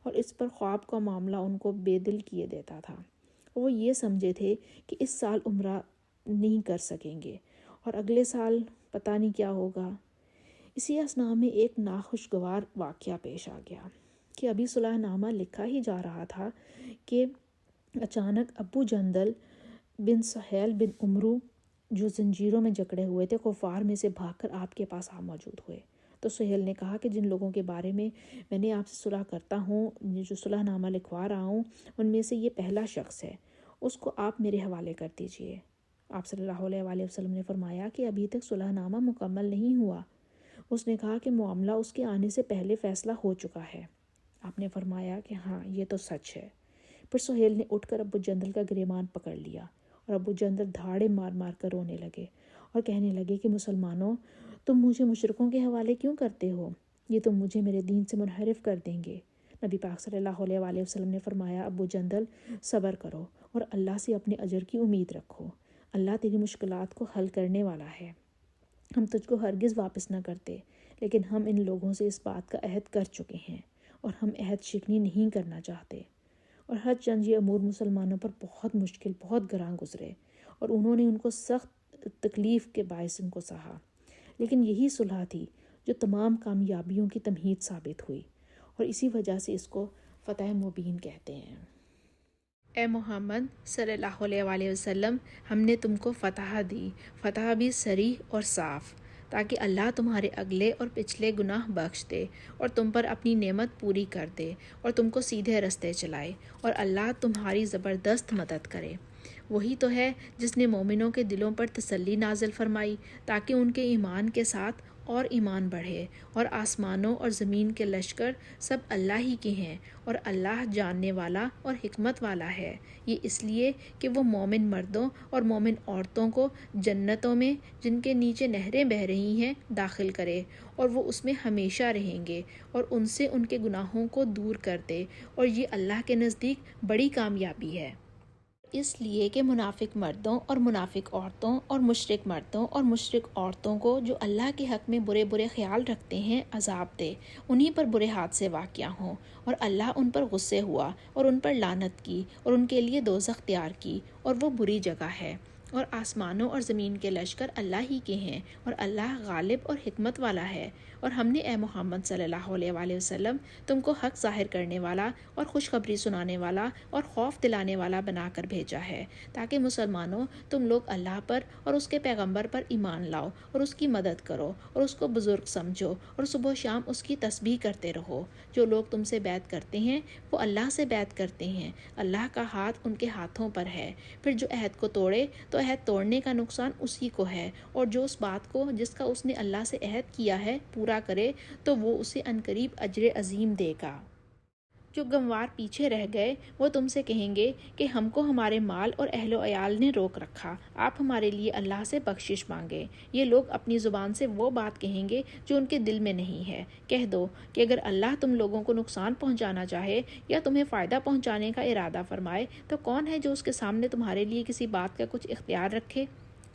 S1: اور اس پر خواب کا معاملہ ان کو بے دل کیے دیتا تھا۔ وہ یہ سمجھے تھے کہ اس سال عمرہ نہیں کر سکیں گے، اور اگلے سال پتہ نہیں کیا ہوگا۔ اسی اثناء میں ایک ناخوشگوار واقعہ پیش آ گیا کہ ابھی صلح نامہ لکھا ہی جا رہا تھا کہ اچانک ابو جندل بن سہیل بن عمرو جو زنجیروں میں جکڑے ہوئے تھے کفار میں سے بھاگ کر آپ کے پاس آ موجود ہوئے۔ تو سہیل نے کہا کہ جن لوگوں کے بارے میں نے آپ سے صلح کرتا ہوں، جو صلح نامہ لکھوا رہا ہوں، ان میں سے یہ پہلا شخص ہے، اس کو آپ میرے حوالے کر دیجئے۔ آپ صلی اللہ علیہ وآلہ وسلم نے فرمایا کہ ابھی تک صلح نامہ مکمل نہیں ہوا۔ اس نے کہا کہ معاملہ اس کے آنے سے پہلے فیصلہ ہو چکا ہے۔ آپ نے فرمایا کہ ہاں یہ تو سچ ہے۔ پھر سہیل نے اٹھ کر ابو جندل کا گریبان پکڑ لیا، اور ابو جندل دھاڑے مار مار کر رونے لگے، اور کہنے لگے کہ مسلمانوں تم مجھے مشرکوں کے حوالے کیوں کرتے ہو؟ یہ تو مجھے میرے دین سے منحرف کر دیں گے۔ نبی پاک صلی اللہ علیہ وآلہ وسلم نے فرمایا ابو جندل صبر کرو اور اللہ سے اپنے اجر کی امید رکھو، اللہ تیری مشکلات کو حل کرنے والا ہے۔ ہم تجھ کو ہرگز واپس نہ کرتے، لیکن ہم ان لوگوں سے اس بات کا عہد کر چکے ہیں، اور ہم عہد شکنی نہیں کرنا چاہتے۔ اور ہر چند یہ امور مسلمانوں پر بہت مشکل، بہت گراں گزرے، اور انہوں نے ان کو سخت تکلیف کے باعث ان کو سہا، لیکن یہی صلح تھی جو تمام کامیابیوں کی تمہید ثابت ہوئی، اور اسی وجہ سے اس کو فتح مبین کہتے ہیں۔ اے محمد صلی اللہ علیہ وآلہ وسلم، ہم نے تم کو فتح دی، فتح بھی صریح اور صاف، تاکہ اللہ تمہارے اگلے اور پچھلے گناہ بخش دے، اور تم پر اپنی نعمت پوری کر دے، اور تم کو سیدھے رستے چلائے، اور اللہ تمہاری زبردست مدد کرے۔ وہی تو ہے جس نے مومنوں کے دلوں پر تسلی نازل فرمائی تاکہ ان کے ایمان کے ساتھ اور ایمان بڑھے، اور آسمانوں اور زمین کے لشکر سب اللہ ہی کے ہیں، اور اللہ جاننے والا اور حکمت والا ہے۔ یہ اس لیے کہ وہ مومن مردوں اور مومن عورتوں کو جنتوں میں جن کے نیچے نہریں بہہ رہی ہیں داخل کرے، اور وہ اس میں ہمیشہ رہیں گے، اور ان سے ان کے گناہوں کو دور کر دے، اور یہ اللہ کے نزدیک بڑی کامیابی ہے۔ اس لیے کہ منافق مردوں اور منافق عورتوں اور مشرک مردوں اور مشرک عورتوں کو جو اللہ کے حق میں برے برے خیال رکھتے ہیں عذاب دے، انہی پر برے حادثے واقع ہوں، اور اللہ ان پر غصے ہوا اور ان پر لعنت کی اور ان کے لیے دوزخ تیار کی، اور وہ بری جگہ ہے۔ اور آسمانوں اور زمین کے لشکر اللہ ہی کے ہیں، اور اللہ غالب اور حکمت والا ہے۔ اور ہم نے اے محمد صلی اللہ علیہ وآلہ وسلم تم کو حق ظاہر کرنے والا اور خوشخبری سنانے والا اور خوف دلانے والا بنا کر بھیجا ہے، تاکہ مسلمانوں تم لوگ اللہ پر اور اس کے پیغمبر پر ایمان لاؤ اور اس کی مدد کرو اور اس کو بزرگ سمجھو اور صبح و شام اس کی تسبیح کرتے رہو۔ جو لوگ تم سے بیعت کرتے ہیں وہ اللہ سے بیعت کرتے ہیں، اللہ کا ہاتھ ان کے ہاتھوں پر ہے۔ پھر جو عہد کو توڑے تو عہد توڑنے کا نقصان اسی کو ہے، اور جو اس بات کو جس کا اس نے اللہ سے عہد کیا ہے پورا کرے تو وہ اسے عنقریب اجر عظیم دے گا۔ جو گنوار پیچھے رہ گئے وہ تم سے کہیں گے کہ ہم کو ہمارے مال اور اہل و عیال نے روک رکھا، آپ ہمارے لیے اللہ سے بخشش مانگے۔ یہ لوگ اپنی زبان سے وہ بات کہیں گے جو ان کے دل میں نہیں ہے۔ کہہ دو کہ اگر اللہ تم لوگوں کو نقصان پہنچانا چاہے یا تمہیں فائدہ پہنچانے کا ارادہ فرمائے تو کون ہے جو اس کے سامنے تمہارے لیے کسی بات کا کچھ اختیار رکھے؟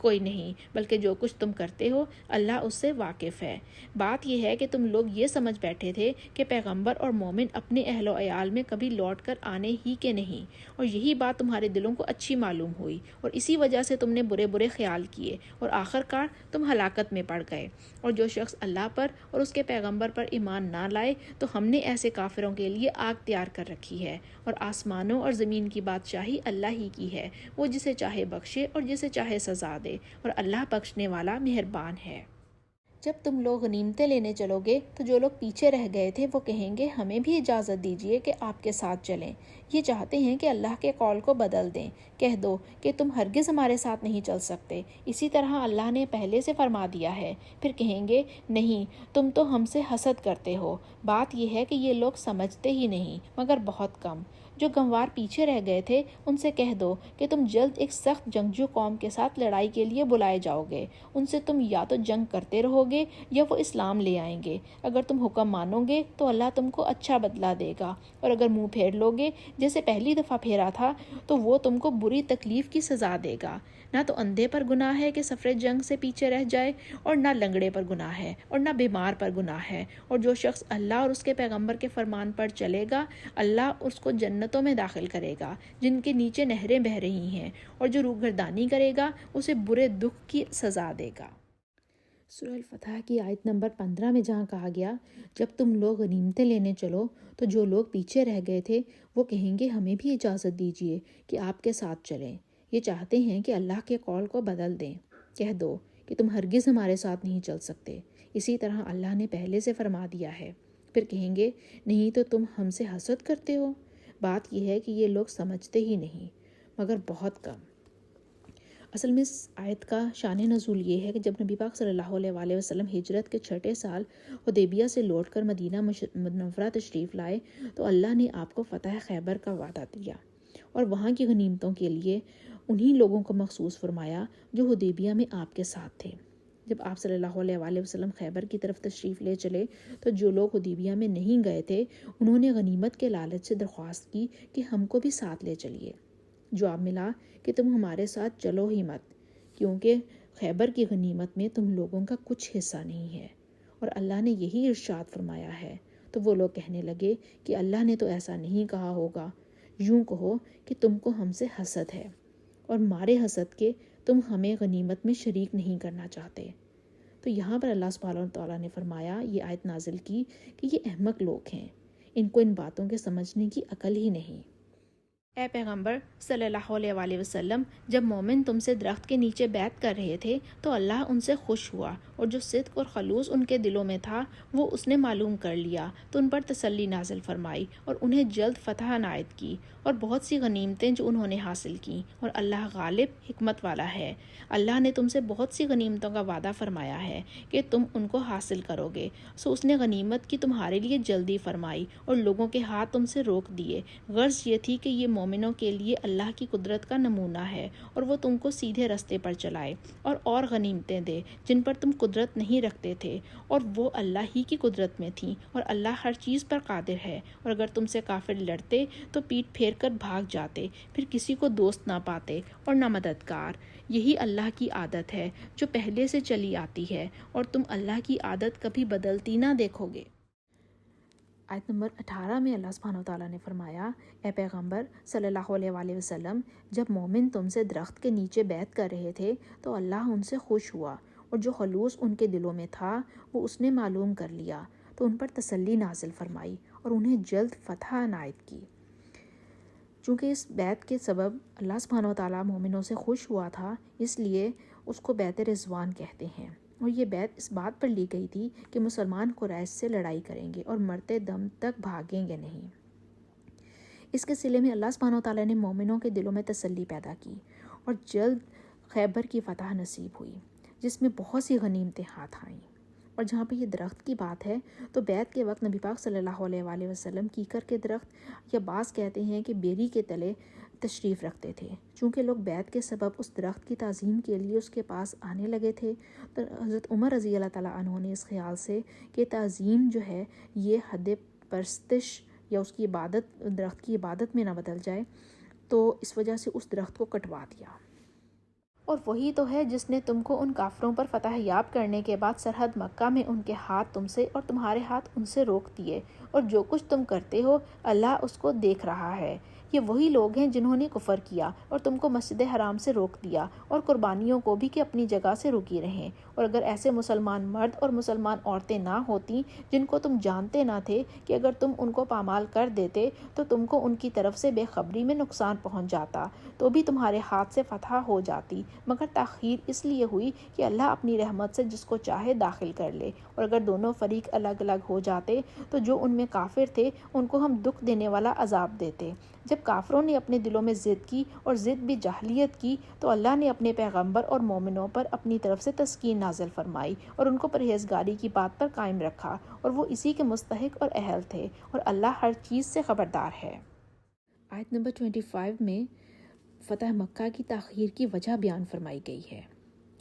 S1: کوئی نہیں، بلکہ جو کچھ تم کرتے ہو اللہ اس سے واقف ہے۔ بات یہ ہے کہ تم لوگ یہ سمجھ بیٹھے تھے کہ پیغمبر اور مومن اپنے اہل و عیال میں کبھی لوٹ کر آنے ہی کے نہیں، اور یہی بات تمہارے دلوں کو اچھی معلوم ہوئی، اور اسی وجہ سے تم نے برے برے خیال کیے اور آخر کار تم ہلاکت میں پڑ گئے۔ اور جو شخص اللہ پر اور اس کے پیغمبر پر ایمان نہ لائے تو ہم نے ایسے کافروں کے لیے آگ تیار کر رکھی ہے۔ اور آسمانوں اور زمین کی بادشاہی اللہ ہی کی ہے، وہ جسے چاہے بخشے اور جسے چاہے سزا دے، اور اللہ بخشنے والا مہربان ہے۔ جب تم لوگ غنیمتیں لینے چلو گے تو جو لوگ پیچھے رہ گئے تھے وہ کہیں گے ہمیں بھی اجازت دیجیے کہ آپ کے ساتھ چلیں، یہ چاہتے ہیں کہ اللہ کے قول کو بدل دیں۔ کہہ دو کہ تم ہرگز ہمارے ساتھ نہیں چل سکتے، اسی طرح اللہ نے پہلے سے فرما دیا ہے۔ پھر کہیں گے نہیں، تم تو ہم سے حسد کرتے ہو۔ بات یہ ہے کہ یہ لوگ سمجھتے ہی نہیں مگر بہت کم۔ جو گنوار پیچھے رہ گئے تھے ان سے کہہ دو کہ تم جلد ایک سخت جنگجو قوم کے ساتھ لڑائی کے لیے بلائے جاؤ گے، ان سے تم یا تو جنگ کرتے رہو گے یا وہ اسلام لے آئیں گے۔ اگر تم حکم مانو گے تو اللہ تم کو اچھا بدلہ دے گا، اور اگر منہ پھیر لو گے جیسے پہلی دفعہ پھیرا تھا تو وہ تم کو بری تکلیف کی سزا دے گا۔ نہ تو اندھے پر گناہ ہے کہ سفر جنگ سے پیچھے رہ جائے، اور نہ لنگڑے پر گناہ ہے، اور نہ بیمار پر گناہ ہے۔ اور جو شخص اللہ اور اس کے پیغمبر کے فرمان پر چلے گا اللہ اس کو جنتوں میں داخل کرے گا جن کے نیچے نہریں بہہ رہی ہیں، اور جو روگردانی کرے گا اسے برے دکھ کی سزا دے گا۔ سورہ الفتح کی آیت نمبر 15 میں جہاں کہا گیا جب تم لوگ غنیمتیں لینے چلو تو جو لوگ پیچھے رہ گئے تھے وہ کہیں گے ہمیں بھی اجازت دیجیے کہ آپ کے ساتھ چلیں، یہ چاہتے ہیں کہ اللہ کے قول کو بدل دیں۔ کہہ دو کہ تم ہرگز ہمارے ساتھ نہیں چل سکتے، اسی طرح اللہ نے پہلے سے فرما دیا ہے۔ پھر کہیں گے نہیں تو تم ہم سے حسد کرتے ہو۔ بات یہ ہے کہ یہ لوگ سمجھتے ہی نہیں مگر بہت کم۔ اصل میں اس آیت کا شان نزول یہ ہے کہ جب نبی پاک صلی اللہ علیہ وآلہ وسلم ہجرت کے 6 سال حدیبیہ سے لوٹ کر مدینہ منورہ تشریف لائے تو اللہ نے آپ کو فتح خیبر کا وعدہ دیا، اور وہاں کی غنیمتوں کے لیے انہی لوگوں کو مخصوص فرمایا جو حدیبیہ میں آپ کے ساتھ تھے۔ جب آپ صلی اللہ علیہ وآلہ وسلم خیبر کی طرف تشریف لے چلے تو جو لوگ حدیبیہ میں نہیں گئے تھے انہوں نے غنیمت کے لالچ سے درخواست کی کہ ہم کو بھی ساتھ لے چلیے۔ جواب ملا کہ تم ہمارے ساتھ چلو ہی مت، کیونکہ خیبر کی غنیمت میں تم لوگوں کا کچھ حصہ نہیں ہے، اور اللہ نے یہی ارشاد فرمایا ہے۔ تو وہ لوگ کہنے لگے کہ اللہ نے تو ایسا نہیں کہا ہوگا، یوں کہو کہ تم کو ہم سے حسد ہے، اور مارے حسد کے تم ہمیں غنیمت میں شریک نہیں کرنا چاہتے۔ تو یہاں پر اللہ سبحانہ وتعالیٰ نے فرمایا، یہ آیت نازل کی کہ یہ احمق لوگ ہیں، ان کو ان باتوں کے سمجھنے کی عقل ہی نہیں۔ اے پیغمبر صلی اللہ علیہ وآلہ وسلم، جب مومن تم سے درخت کے نیچے بیعت کر رہے تھے تو اللہ ان سے خوش ہوا، اور جو صدق اور خلوص ان کے دلوں میں تھا وہ اس نے معلوم کر لیا تو ان پر تسلی نازل فرمائی اور انہیں جلد فتح عنایت کی، اور بہت سی غنیمتیں جو انہوں نے حاصل کیں، اور اللہ غالب حکمت والا ہے۔ اللہ نے تم سے بہت سی غنیمتوں کا وعدہ فرمایا ہے کہ تم ان کو حاصل کرو گے، سو اس نے غنیمت کی تمہارے لیے جلدی فرمائی اور لوگوں کے ہاتھ تم سے روک دیے۔ غرض یہ تھی کہ یہ مومنوں کے لیے اللہ کی قدرت کا نمونہ ہے، اور وہ تم کو سیدھے رستے پر چلائے اور غنیمتیں دے جن پر تم قدرت نہیں رکھتے تھے، اور وہ اللہ ہی کی قدرت میں تھیں، اور اللہ ہر چیز پر قادر ہے۔ اور اگر تم سے کافر لڑتے تو پیٹھ پھیر کر بھاگ جاتے، پھر کسی کو دوست نہ پاتے اور نہ مددگار۔ یہی اللہ کی عادت ہے جو پہلے سے چلی آتی ہے، اور تم اللہ کی عادت کبھی بدلتی نہ دیکھو گے۔ آیت نمبر 18 میں اللہ سبحانہ وتعالیٰ نے فرمایا، اے پیغمبر صلی اللہ علیہ وآلہ وسلم، جب مومن تم سے درخت کے نیچے بیعت کر رہے تھے تو اللہ ان سے خوش ہوا، اور جو خلوص ان کے دلوں میں تھا وہ اس نے معلوم کر لیا، تو ان پر تسلی نازل فرمائی اور انہیں جلد فتح عنایت کی۔ چونکہ اس بیعت کے سبب اللہ سبحانہ وتعالیٰ مومنوں سے خوش ہوا تھا، اس لیے اس کو بیعت رضوان کہتے ہیں، اور یہ بیعت اس بات پر لی گئی تھی کہ مسلمان قریش سے لڑائی کریں گے اور مرتے دم تک بھاگیں گے نہیں۔ اس کے صلے میں اللہ سبحانہ وتعالیٰ نے مومنوں کے دلوں میں تسلی پیدا کی، اور جلد خیبر کی فتح نصیب ہوئی، جس میں بہت سی غنیمتیں ہاتھ آئیں۔ اور جہاں پہ یہ درخت کی بات ہے تو بیعت کے وقت نبی پاک صلی اللہ علیہ وآلہ وسلم کیکر کے درخت، یا بعض کہتے ہیں کہ بیری کے تلے تشریف رکھتے تھے۔ چونکہ لوگ بیعت کے سبب اس درخت کی تعظیم کے لیے اس کے پاس آنے لگے تھے، تو حضرت عمر رضی اللہ تعالیٰ عنہ نے اس خیال سے کہ تعظیم جو ہے یہ حد پرستش یا اس کی عبادت، درخت کی عبادت میں نہ بدل جائے، تو اس وجہ سے اس درخت کو کٹوا دیا۔ اور وہی تو ہے جس نے تم کو ان کافروں پر فتح یاب کرنے کے بعد سرحد مکہ میں ان کے ہاتھ تم سے اور تمہارے ہاتھ ان سے روک دیے، اور جو کچھ تم کرتے ہو اللہ اس کو دیکھ رہا ہے۔ یہ وہی لوگ ہیں جنہوں نے کفر کیا اور تم کو مسجد حرام سے روک دیا، اور قربانیوں کو بھی کہ اپنی جگہ سے رکی رہیں۔ اور اگر ایسے مسلمان مرد اور مسلمان عورتیں نہ ہوتیں جن کو تم جانتے نہ تھے کہ اگر تم ان کو پامال کر دیتے تو تم کو ان کی طرف سے بے خبری میں نقصان پہنچ جاتا، تو بھی تمہارے ہاتھ سے فتح ہو جاتی، مگر تاخیر اس لیے ہوئی کہ اللہ اپنی رحمت سے جس کو چاہے داخل کر لے۔ اور اگر دونوں فریق الگ الگ ہو جاتے تو جو ان میں کافر تھے ان کو ہم دکھ دینے والا عذاب دیتے۔ جب کافروں نے اپنے دلوں میں ضد کی اور ضد بھی جاہلیت کی تو اللہ نے اپنے پیغمبر اور مومنوں پر اپنی طرف سے تسکین نازل فرمائی اور ان کو پرہیزگاری کی بات پر قائم رکھا، اور وہ اسی کے مستحق اور اہل تھے، اور اللہ ہر چیز سے خبردار ہے۔ آیت نمبر 25 میں فتح مکہ کی تاخیر کی وجہ بیان فرمائی گئی ہے۔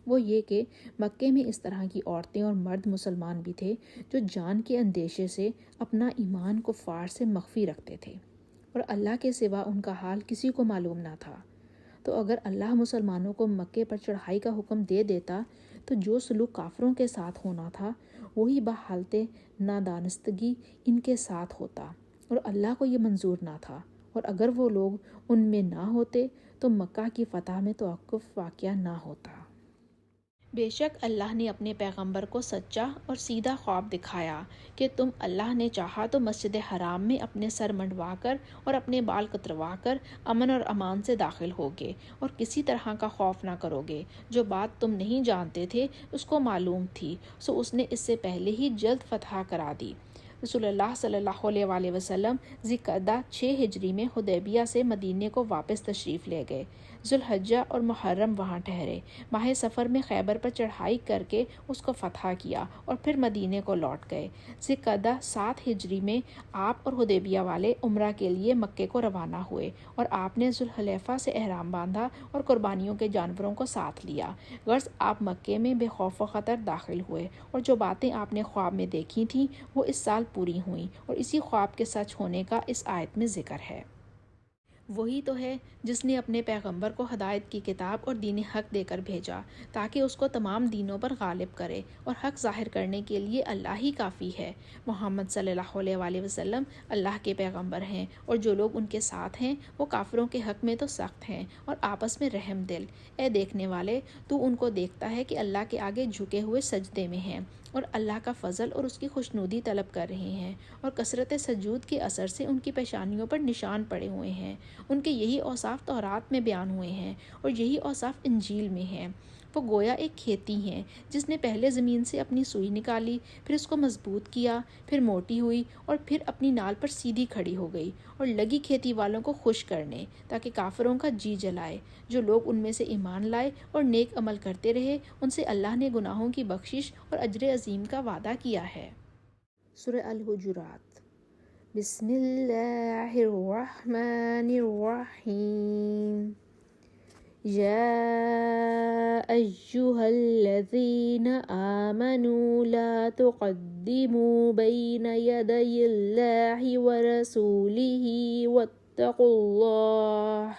S1: وہ یہ کہ مکے میں اس طرح کی عورتیں اور مرد مسلمان بھی تھے جو جان کے اندیشے سے اپنا ایمان کفار سے مخفی رکھتے تھے، اور اللہ کے سوا ان کا حال کسی کو معلوم نہ تھا۔ تو اگر اللہ مسلمانوں کو مکے پر چڑھائی کا حکم دے دیتا تو جو سلوک کافروں کے ساتھ ہونا تھا وہی بحالت نادانستگی ان کے ساتھ ہوتا، اور اللہ کو یہ منظور نہ تھا، اور اگر وہ لوگ ان میں نہ ہوتے تو مکہ کی فتح میں توقف واقعہ نہ ہوتا۔ بے شک اللہ نے اپنے پیغمبر کو سچا اور سیدھا خواب دکھایا کہ تم اللہ نے چاہا تو مسجد حرام میں اپنے سر منڈوا کر اور اپنے بال کتروا کر امن اور امان سے داخل ہوگے، اور کسی طرح کا خوف نہ کرو گے۔ جو بات تم نہیں جانتے تھے اس کو معلوم تھی، سو اس نے اس سے پہلے ہی جلد فتح کرا دی۔ رسول اللہ صلی اللہ علیہ وآلہ وسلم ذوالقعدہ 6 ہجری میں حدیبیہ سے مدینے کو واپس تشریف لے گئے۔ ذوالحجہ اور محرم وہاں ٹھہرے۔ ماہ سفر میں خیبر پر چڑھائی کر کے اس کو فتح کیا اور پھر مدینے کو لوٹ گئے۔ ذوالقعدہ 7 ہجری میں آپ اور حدیبیہ والے عمرہ کے لیے مکے کو روانہ ہوئے، اور آپ نے ذوالحلیفہ سے احرام باندھا اور قربانیوں کے جانوروں کو ساتھ لیا۔ غرض آپ مکے میں بے خوف و خطر داخل ہوئے، اور جو باتیں آپ نے خواب میں دیکھی تھیں وہ اس سال پوری ہوئیں، اور اسی خواب کے سچ ہونے کا اس آیت میں ذکر ہے۔ وہی تو ہے جس نے اپنے پیغمبر کو ہدایت کی کتاب اور دین حق دے کر بھیجا تاکہ اس کو تمام دینوں پر غالب کرے، اور حق ظاہر کرنے کے لیے اللہ ہی کافی ہے۔ محمد صلی اللہ علیہ وآلہ وسلم اللہ کے پیغمبر ہیں، اور جو لوگ ان کے ساتھ ہیں وہ کافروں کے حق میں تو سخت ہیں اور آپس میں رحم دل۔ اے دیکھنے والے، تو ان کو دیکھتا ہے کہ اللہ کے آگے جھکے ہوئے سجدے میں ہیں، اور اللہ کا فضل اور اس کی خوشنودی طلب کر رہے ہیں، اور کثرت سجود کے اثر سے ان کی پیشانیوں پر نشان پڑے ہوئے ہیں۔ ان کے یہی اوصاف تورات میں بیان ہوئے ہیں، اور یہی اوصاف انجیل میں ہیں۔ وہ گویا ایک کھیتی ہیں جس نے پہلے زمین سے اپنی سوئی نکالی، پھر اس کو مضبوط کیا، پھر موٹی ہوئی، اور پھر اپنی نال پر سیدھی کھڑی ہو گئی، اور لگی کھیتی والوں کو خوش کرنے تاکہ کافروں کا جی جلائے۔ جو لوگ ان میں سے ایمان لائے اور نیک عمل کرتے رہے ان سے اللہ نے گناہوں کی بخشش اور اجر عظیم کا وعدہ کیا ہے۔ سورہ الحجرات۔ بسم اللہ الرحمن الرحیم یا ایہا الذین آمنوا لا تقدموا بین یدی اللہ ورسولہ واتقوا اللہ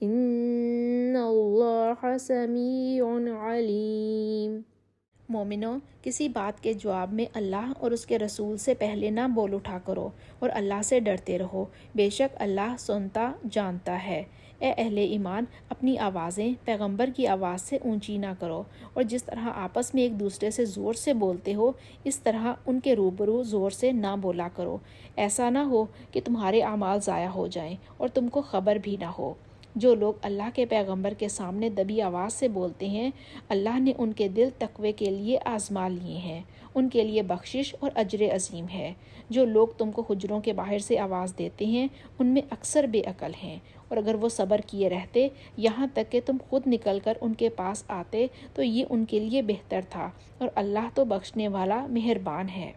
S1: ان اللہ سمیع علیم۔ مومنوں، کسی بات کے جواب میں اللہ اور اس کے رسول سے پہلے نہ بول اٹھا کرو اور اللہ سے ڈرتے رہو، بے شک اللہ سنتا جانتا ہے۔ اے اہل ایمان، اپنی آوازیں پیغمبر کی آواز سے اونچی نہ کرو، اور جس طرح آپس میں ایک دوسرے سے زور سے بولتے ہو اس طرح ان کے روبرو زور سے نہ بولا کرو، ایسا نہ ہو کہ تمہارے اعمال ضائع ہو جائیں اور تم کو خبر بھی نہ ہو۔ جو لوگ اللہ کے پیغمبر کے سامنے دبی آواز سے بولتے ہیں، اللہ نے ان کے دل تقوی کے لیے آزما لیے ہیں، ان کے لیے بخشش اور اجر عظیم ہے۔ جو لوگ تم کو حجروں کے باہر سے آواز دیتے ہیں ان میں اکثر بے عقل ہیں، اور اگر وہ صبر کیے رہتے یہاں تک کہ تم خود نکل کر ان کے پاس آتے تو یہ ان کے لیے بہتر تھا، اور اللہ تو بخشنے والا مہربان ہے۔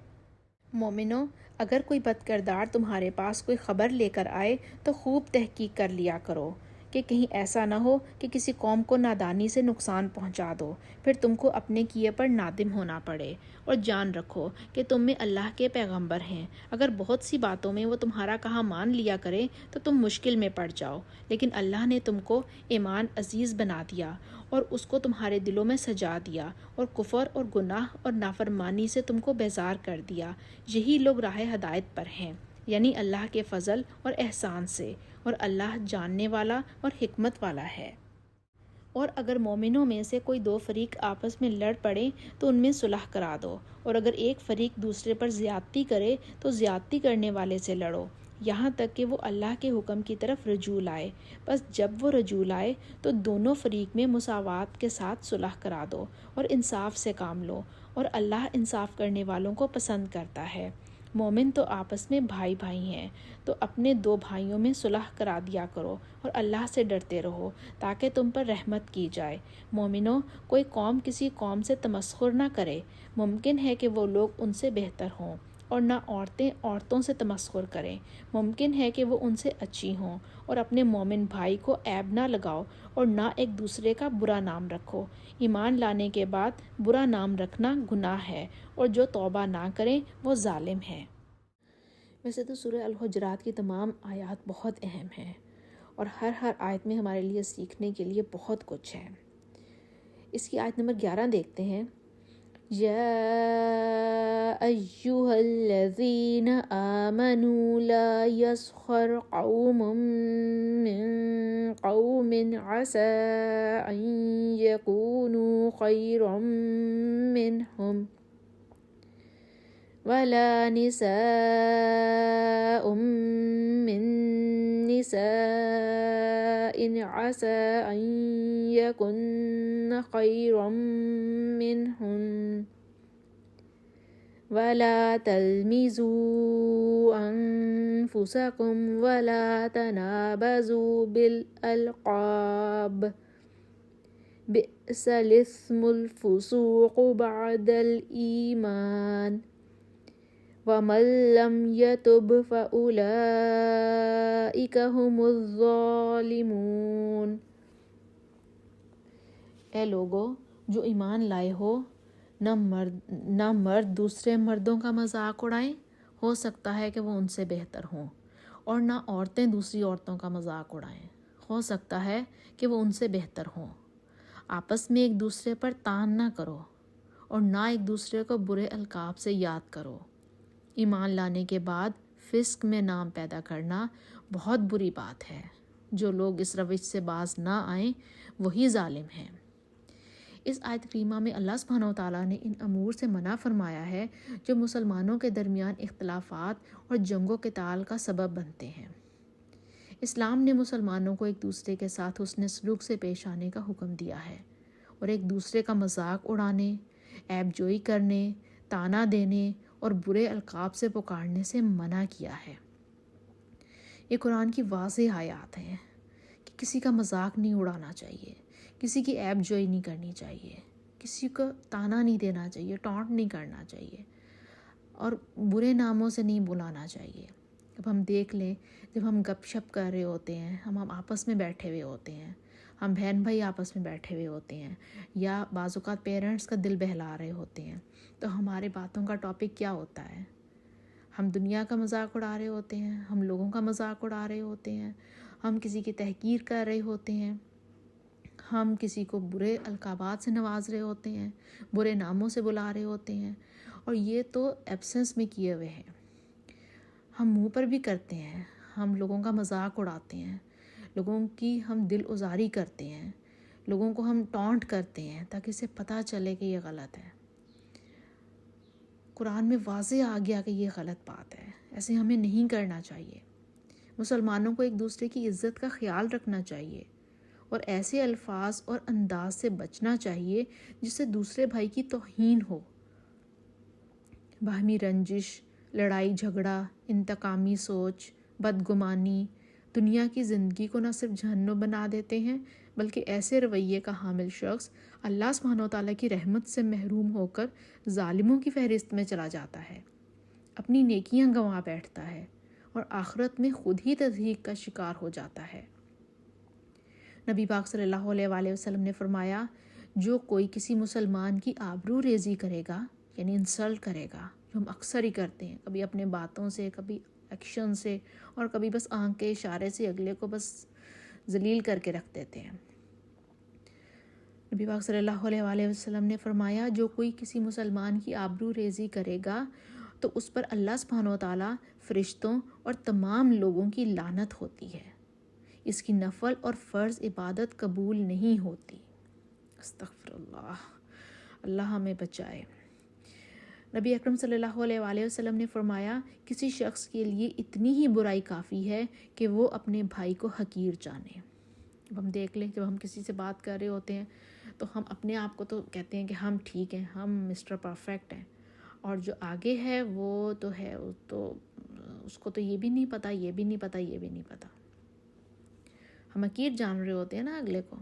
S1: مومنوں، اگر کوئی بد کردار تمہارے پاس کوئی خبر لے کر آئے تو خوب تحقیق کر لیا کرو کہ کہیں ایسا نہ ہو کہ کسی قوم کو نادانی سے نقصان پہنچا دو، پھر تم کو اپنے کیے پر نادم ہونا پڑے۔ اور جان رکھو کہ تم میں اللہ کے پیغمبر ہیں، اگر بہت سی باتوں میں وہ تمہارا کہا مان لیا کرے تو تم مشکل میں پڑ جاؤ، لیکن اللہ نے تم کو ایمان عزیز بنا دیا اور اس کو تمہارے دلوں میں سجا دیا، اور کفر اور گناہ اور نافرمانی سے تم کو بیزار کر دیا۔ یہی لوگ راہ ہدایت پر ہیں، یعنی اللہ کے فضل اور احسان سے، اور اللہ جاننے والا اور حکمت والا ہے۔ اور اگر مومنوں میں سے کوئی دو فریق آپس میں لڑ پڑے تو ان میں صلح کرا دو، اور اگر ایک فریق دوسرے پر زیادتی کرے تو زیادتی کرنے والے سے لڑو، یہاں تک کہ وہ اللہ کے حکم کی طرف رجوع لائے۔ بس جب وہ رجوع لائے تو دونوں فریق میں مساوات کے ساتھ صلح کرا دو اور انصاف سے کام لو، اور اللہ انصاف کرنے والوں کو پسند کرتا ہے۔ مومن تو آپس میں بھائی بھائی ہیں، تو اپنے دو بھائیوں میں صلح کرا دیا کرو اور اللہ سے ڈرتے رہو تاکہ تم پر رحمت کی جائے۔ مومنوں، کوئی قوم کسی قوم سے تمسخر نہ کرے، ممکن ہے کہ وہ لوگ ان سے بہتر ہوں، اور نہ عورتیں عورتوں سے تمسخر کریں، ممکن ہے کہ وہ ان سے اچھی ہوں، اور اپنے مومن بھائی کو عیب نہ لگاؤ اور نہ ایک دوسرے کا برا نام رکھو۔ ایمان لانے کے بعد برا نام رکھنا گناہ ہے، اور جو توبہ نہ کریں وہ ظالم ہے۔ ویسے تو سورہ الحجرات کی تمام آیات بہت اہم ہیں، اور ہر آیت میں ہمارے لیے سیکھنے کے لیے بہت کچھ ہے۔ اس کی آیت نمبر 11 دیکھتے ہیں۔ یا ایہا الذین آمنوا لا یسخر قوم من قوم عسى ان یکونوا خیرا منہم ولا نساء من نساء عسى ان یکن خیرا منہن ولا تلمزوا انفسکم ولا تنابزوا بالالقاب بئس الاسم الفسوق بعد الایمان ومن لم یتب فأولئک هم الظالمون۔ اے لوگو جو ایمان لائے ہو، نہ مرد دوسرے مردوں کا مذاق اڑائیں، ہو سکتا ہے کہ وہ ان سے بہتر ہوں، اور نہ عورتیں دوسری عورتوں کا مذاق اڑائیں، ہو سکتا ہے کہ وہ ان سے بہتر ہوں۔ آپس میں ایک دوسرے پر طعن نہ کرو، اور نہ ایک دوسرے کو برے القاب سے یاد کرو۔ ایمان لانے کے بعد فسق میں نام پیدا کرنا بہت بری بات ہے۔ جو لوگ اس روش سے باز نہ آئیں وہی ظالم ہیں۔ اس آیت کریمہ میں اللہ سبحانہ وتعالیٰ نے ان امور سے منع فرمایا ہے جو مسلمانوں کے درمیان اختلافات اور جنگ و قتال کا سبب بنتے ہیں۔ اسلام نے مسلمانوں کو ایک دوسرے کے ساتھ حسن سلوک سے پیش آنے کا حکم دیا ہے، اور ایک دوسرے کا مذاق اڑانے، عیب جوئی کرنے، طعنہ دینے اور برے القاب سے پکارنے سے منع کیا ہے۔ یہ قرآن کی واضح آیات ہیں کہ کسی کا مذاق نہیں اڑانا چاہیے، کسی کی عیب جوئی نہیں کرنی چاہیے، کسی کو طعنہ نہیں دینا چاہیے، ٹانٹ نہیں کرنا چاہیے، اور برے ناموں سے نہیں بلانا چاہیے۔ اب ہم دیکھ لیں، جب ہم گپ شپ کر رہے ہوتے ہیں، ہم آپس میں بیٹھے ہوئے ہوتے ہیں، ہم بہن بھائی آپس میں بیٹھے ہوئے ہوتے ہیں، یا بعض اوقات پیرنٹس کا دل بہلا رہے ہوتے ہیں، تو ہمارے باتوں کا ٹاپک کیا ہوتا ہے؟ ہم دنیا کا مذاق اڑا رہے ہوتے ہیں، ہم لوگوں کا مذاق اڑا رہے ہوتے ہیں، ہم کسی کی تحقیر کر رہے ہوتے ہیں، ہم کسی کو برے القابات سے نواز رہے ہوتے ہیں، برے ناموں سے بلا رہے ہوتے ہیں، اور یہ تو ایبسنس میں کیے ہوئے ہیں۔ ہم منہ پر بھی کرتے ہیں، ہم لوگوں کا مذاق اڑاتے ہیں، لوگوں کی ہم دل ازاری کرتے ہیں، لوگوں کو ہم ٹونٹ کرتے ہیں تاکہ اسے پتہ چلے کہ یہ غلط ہے۔ قرآن میں واضح آ گیا کہ یہ غلط بات ہے، ایسے ہمیں نہیں کرنا چاہیے۔ مسلمانوں کو ایک دوسرے کی عزت کا خیال رکھنا چاہیے، اور ایسے الفاظ اور انداز سے بچنا چاہیے جس سے دوسرے بھائی کی توہین ہو۔ باہمی رنجش، لڑائی جھگڑا، انتقامی سوچ، بدگمانی دنیا کی زندگی کو نہ صرف جہنم بنا دیتے ہیں، بلکہ ایسے رویے کا حامل شخص اللہ سبحانہ و تعالیٰ کی رحمت سے محروم ہو کر ظالموں کی فہرست میں چلا جاتا ہے، اپنی نیکیاں گنوا بیٹھتا ہے، اور آخرت میں خود ہی تضحیک کا شکار ہو جاتا ہے۔ نبی پاک صلی اللہ علیہ وآلہ وسلم نے فرمایا، جو کوئی کسی مسلمان کی آبرو ریزی کرے گا، یعنی انسلٹ کرے گا، جو ہم اکثر ہی کرتے ہیں، کبھی اپنے باتوں سے، کبھی ایکشن سے، اور کبھی بس آنکھ کے اشارے سے اگلے کو بس ذلیل کر کے رکھ دیتے ہیں۔ نبی پاک صلی اللہ علیہ وآلہ وسلم نے فرمایا، جو کوئی کسی مسلمان کی آبرو ریزی کرے گا تو اس پر اللہ سبحانہ و تعالیٰ، فرشتوں اور تمام لوگوں کی لعنت ہوتی ہے، اس کی نفل اور فرض عبادت قبول نہیں ہوتی۔ استغفر اللہ، اللہ ہمیں بچائے۔ نبی اکرم صلی اللہ علیہ وآلہ وسلم نے فرمایا، کسی شخص کے لیے اتنی ہی برائی کافی ہے کہ وہ اپنے بھائی کو حقیر جانے۔ اب ہم دیکھ لیں، جب ہم کسی سے بات کر رہے ہوتے ہیں تو ہم اپنے آپ کو تو کہتے ہیں کہ ہم ٹھیک ہیں، ہم مسٹر پرفیکٹ ہیں، اور جو آگے ہے وہ تو ہے، تو اس کو تو یہ بھی نہیں پتہ، یہ بھی نہیں پتہ، یہ بھی نہیں پتہ۔ ہم حقیر جان رہے ہوتے ہیں نا اگلے کو۔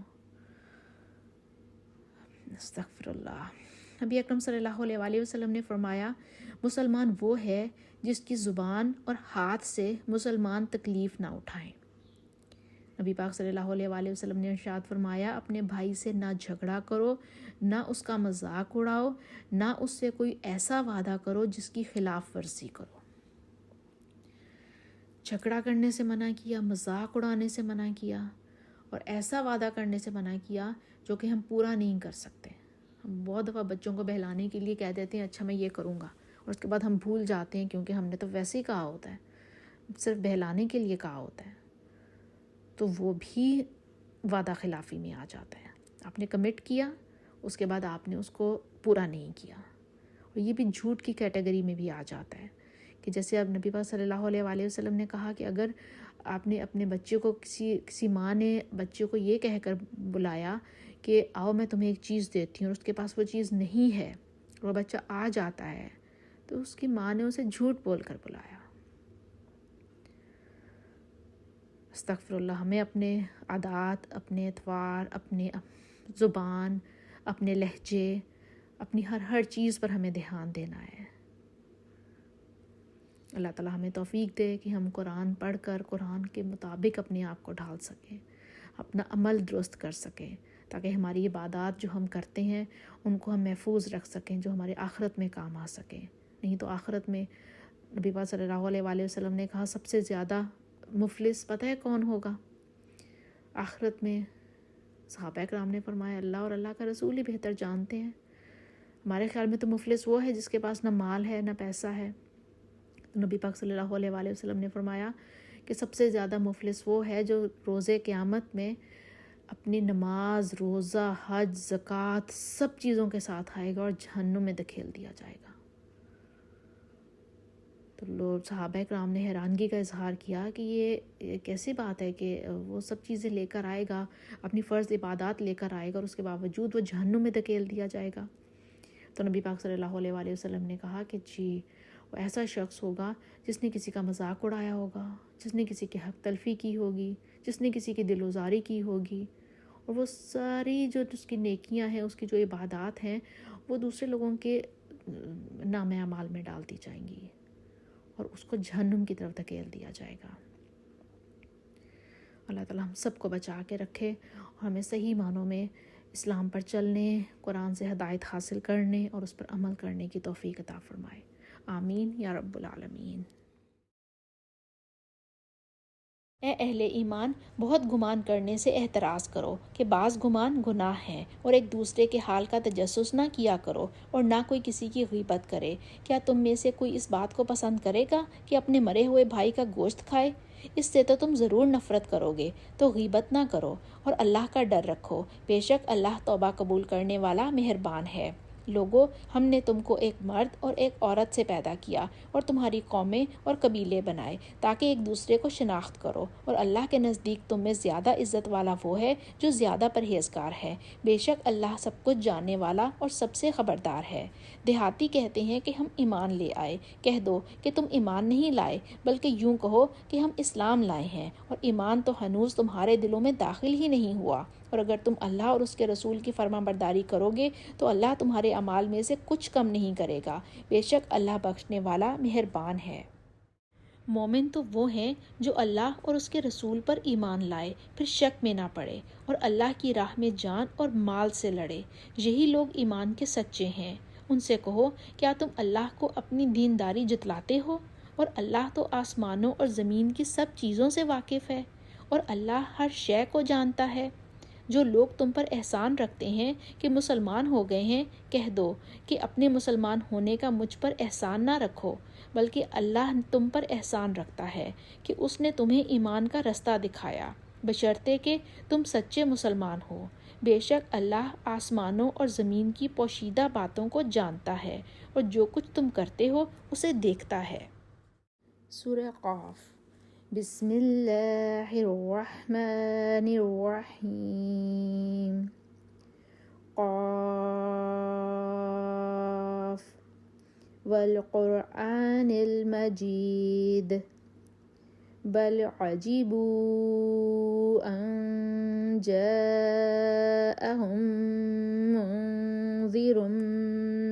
S1: استغفر اللہ۔ نبی اکرم صلی اللہ علیہ وآلہ وسلم نے فرمایا، مسلمان وہ ہے جس کی زبان اور ہاتھ سے مسلمان تکلیف نہ اٹھائیں۔ نبی پاک صلی اللہ علیہ وآلہ وسلم نے ارشاد فرمایا، اپنے بھائی سے نہ جھگڑا کرو، نہ اس کا مذاق اڑاؤ، نہ اس سے کوئی ایسا وعدہ کرو جس کی خلاف ورزی کرو۔ جھگڑا کرنے سے منع کیا، مذاق اڑانے سے منع کیا، اور ایسا وعدہ کرنے سے منع کیا جو کہ ہم پورا نہیں کر سکتے۔ ہم بہت دفعہ بچوں کو بہلانے کے لیے کہہ دیتے ہیں اچھا میں یہ کروں گا، اور اس کے بعد ہم بھول جاتے ہیں کیونکہ ہم نے تو ویسے ہی کہا ہوتا ہے، صرف بہلانے کے لیے کہا ہوتا ہے، تو وہ بھی وعدہ خلافی میں آ جاتا ہے۔ آپ نے کمٹ کیا، اس کے بعد آپ نے اس کو پورا نہیں کیا، اور یہ بھی جھوٹ کی کیٹیگری میں بھی آ جاتا ہے، کہ جیسے اب نبی پاک صلی اللہ علیہ وآلہ وسلم نے کہا کہ اگر آپ نے اپنے بچے کو کسی ماں نے بچے کو یہ کہہ کر بلایا کہ آؤ میں تمہیں ایک چیز دیتی ہوں، اور اس کے پاس وہ چیز نہیں ہے، اور بچہ آ جاتا ہے، تو اس کی ماں نے اسے جھوٹ بول کر بلایا۔ استغفر اللہ۔ ہمیں اپنے عادات، اپنے اطوار، اپنے زبان، اپنے لہجے، اپنی ہر چیز پر ہمیں دھیان دینا ہے۔ اللہ تعالیٰ ہمیں توفیق دے کہ ہم قرآن پڑھ کر قرآن کے مطابق اپنے آپ کو ڈھال سکیں، اپنا عمل درست کر سکیں، تاکہ ہماری عبادات جو ہم کرتے ہیں ان کو ہم محفوظ رکھ سکیں، جو ہمارے آخرت میں کام آ سکیں۔ نہیں تو آخرت میں نبی پاک صلی اللہ علیہ وآلہ وسلم نے کہا سب سے زیادہ مفلس پتہ ہے کون ہوگا آخرت میں؟ صحابہ کرام نے فرمایا اللہ اور اللہ کا رسول ہی بہتر جانتے ہیں، ہمارے خیال میں تو مفلس وہ ہے جس کے پاس نہ مال ہے نہ پیسہ ہے۔ تو نبی پاک صلی اللہ علیہ وآلہ وسلم نے فرمایا کہ سب سے زیادہ مفلس وہ ہے جو روز قیامت میں اپنی نماز، روزہ، حج، زکوٰۃ سب چیزوں کے ساتھ آئے گا اور جہنم میں دھکیل دیا جائے گا۔ تو لوگ صحابہ کرام نے حیرانگی کا اظہار کیا کہ یہ کیسی بات ہے کہ وہ سب چیزیں لے کر آئے گا، اپنی فرض عبادات لے کر آئے گا، اور اس کے باوجود وہ جہنم میں دھکیل دیا جائے گا۔ تو نبی پاک صلی اللہ علیہ وآلہ وسلم نے کہا کہ جی، وہ ایسا شخص ہوگا جس نے کسی کا مذاق اڑایا ہوگا، جس نے کسی کی حق تلفی کی ہوگی، جس نے کسی کی دل آزاری کی ہوگی، اور وہ ساری جو اس کی نیکیاں ہیں، اس کی جو عبادات ہیں، وہ دوسرے لوگوں کے نام اعمال میں ڈال دی جائیں گی اور اس کو جہنم کی طرف دھکیل دیا جائے گا۔ اللہ تعالیٰ ہم سب کو بچا کے رکھے اور ہمیں صحیح معنوں میں اسلام پر چلنے، قرآن سے ہدایت حاصل کرنے اور اس پر عمل کرنے کی توفیق عطا فرمائے۔ آمین یا رب العالمین۔ اے اہل ایمان، بہت گمان کرنے سے احتراز کرو کہ بعض گمان گناہ ہیں، اور ایک دوسرے کے حال کا تجسس نہ کیا کرو اور نہ کوئی کسی کی غیبت کرے۔ کیا تم میں سے کوئی اس بات کو پسند کرے گا کہ اپنے مرے ہوئے بھائی کا گوشت کھائے؟ اس سے تو تم ضرور نفرت کرو گے، تو غیبت نہ کرو اور اللہ کا ڈر رکھو، بے شک اللہ توبہ قبول کرنے والا مہربان ہے۔ لوگو، ہم نے تم کو ایک مرد اور ایک عورت سے پیدا کیا اور تمہاری قومیں اور قبیلے بنائے تاکہ ایک دوسرے کو شناخت کرو، اور اللہ کے نزدیک تم میں زیادہ عزت والا وہ ہے جو زیادہ پرہیزگار ہے۔ بے شک اللہ سب کچھ جاننے والا اور سب سے خبردار ہے۔ دیہاتی کہتے ہیں کہ ہم ایمان لے آئے، کہہ دو کہ تم ایمان نہیں لائے، بلکہ یوں کہو کہ ہم اسلام لائے ہیں، اور ایمان تو ہنوز تمہارے دلوں میں داخل ہی نہیں ہوا۔ اور اگر تم اللہ اور اس کے رسول کی فرما برداری کرو گے تو اللہ تمہارے اعمال میں سے کچھ کم نہیں کرے گا، بے شک اللہ بخشنے والا مہربان ہے۔ مومن تو وہ ہیں جو اللہ اور اس کے رسول پر ایمان لائے، پھر شک میں نہ پڑے اور اللہ کی راہ میں جان اور مال سے لڑے، یہی لوگ ایمان کے سچے ہیں۔ ان سے کہو، کیا تم اللہ کو اپنی دینداری جتلاتے ہو؟ اور اللہ تو آسمانوں اور زمین کی سب چیزوں سے واقف ہے، اور اللہ ہر شے کو جانتا ہے۔ جو لوگ تم پر احسان رکھتے ہیں کہ مسلمان ہو گئے ہیں، کہہ دو کہ اپنے مسلمان ہونے کا مجھ پر احسان نہ رکھو، بلکہ اللہ تم پر احسان رکھتا ہے کہ اس نے تمہیں ایمان کا رستہ دکھایا، بشرطے کہ تم سچے مسلمان ہو۔ بے شک اللہ آسمانوں اور زمین کی پوشیدہ باتوں کو جانتا ہے، اور جو کچھ تم کرتے ہو اسے دیکھتا ہے۔ سورہ قاف۔ بسم اللہ الرحمن الرحیم۔ قاف والقرآن المجید بل عجبوا ان جاءهم منذر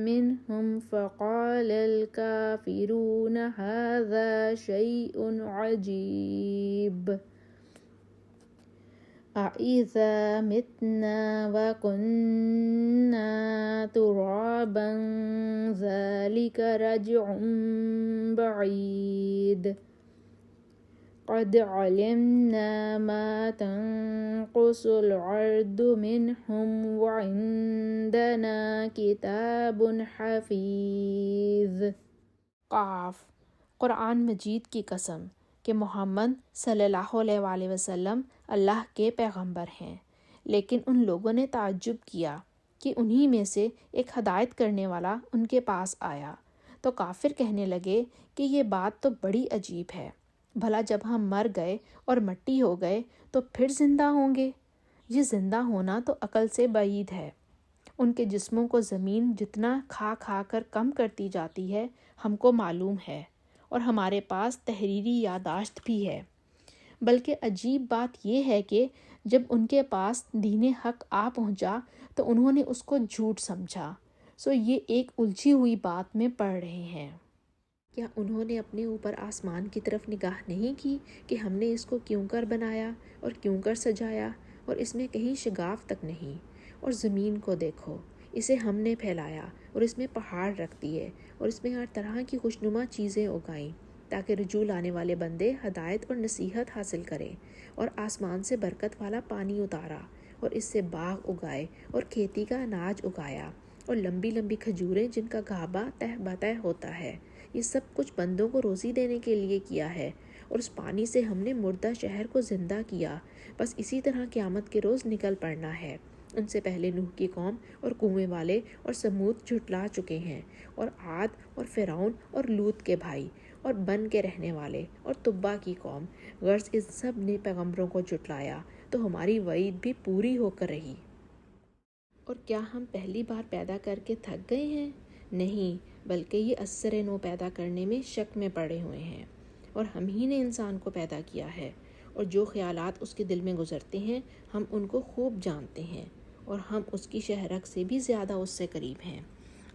S1: منهم فقال الكافرون هذا شيء عجيب أإذا متنا وكنا ترابا ذلك رجع بعيد قد علمنا ما تنقص الأرض منهم وعندنا كتاب حفيظ۔ قاف۔ قرآن مجید کی قسم کہ محمد صلی اللہ علیہ وآلہ وسلم اللہ کے پیغمبر ہیں، لیکن ان لوگوں نے تعجب کیا کہ انہی میں سے ایک ہدایت کرنے والا ان کے پاس آیا، تو کافر کہنے لگے کہ یہ بات تو بڑی عجیب ہے، بھلا جب ہم مر گئے اور مٹی ہو گئے تو پھر زندہ ہوں گے؟ یہ زندہ ہونا تو عقل سے بعید ہے۔ ان کے جسموں کو زمین جتنا کھا کھا کر کم کرتی جاتی ہے ہم کو معلوم ہے، اور ہمارے پاس تحریری یادداشت بھی ہے۔ بلکہ عجیب بات یہ ہے کہ جب ان کے پاس دین حق آ پہنچا تو انہوں نے اس کو جھوٹ سمجھا، سو یہ ایک الجھی ہوئی بات میں پڑ رہے ہیں۔ کیا انہوں نے اپنے اوپر آسمان کی طرف نگاہ نہیں کی کہ ہم نے اس کو کیوں کر بنایا اور کیوں کر سجایا، اور اس میں کہیں شگاف تک نہیں؟ اور زمین کو دیکھو، اسے ہم نے پھیلایا اور اس میں پہاڑ رکھ دیے اور اس میں ہر طرح کی خوشنما چیزیں اگائیں تاکہ رجوع لانے والے بندے ہدایت اور نصیحت حاصل کریں، اور آسمان سے برکت والا پانی اتارا اور اس سے باغ اگائے اور کھیتی کا اناج اگایا، اور لمبی لمبی کھجوریں جن کا گھابا تہ بتہ ہوتا ہے۔ یہ سب کچھ بندوں کو روزی دینے کے لیے کیا ہے، اور اس پانی سے ہم نے مردہ شہر کو زندہ کیا، بس اسی طرح قیامت کے روز نکل پڑنا ہے۔ ان سے پہلے نوح کی قوم اور کنویں والے اور سمود جھٹلا چکے ہیں، اور عاد اور فرعون اور لوط کے بھائی اور بن کے رہنے والے اور تبا کی قوم، غرض ان سب نے پیغمبروں کو جھٹلایا، تو ہماری وعید بھی پوری ہو کر رہی۔ اور کیا ہم پہلی بار پیدا کر کے تھک گئے ہیں؟ نہیں، بلکہ یہ اثر نو پیدا کرنے میں شک میں پڑے ہوئے ہیں، اور ہم ہی نے انسان کو پیدا کیا ہے، اور جو خیالات اس کے دل میں گزرتے ہیں ہم ان کو خوب جانتے ہیں، اور ہم اس کی شہرک سے بھی زیادہ اس سے قریب ہیں۔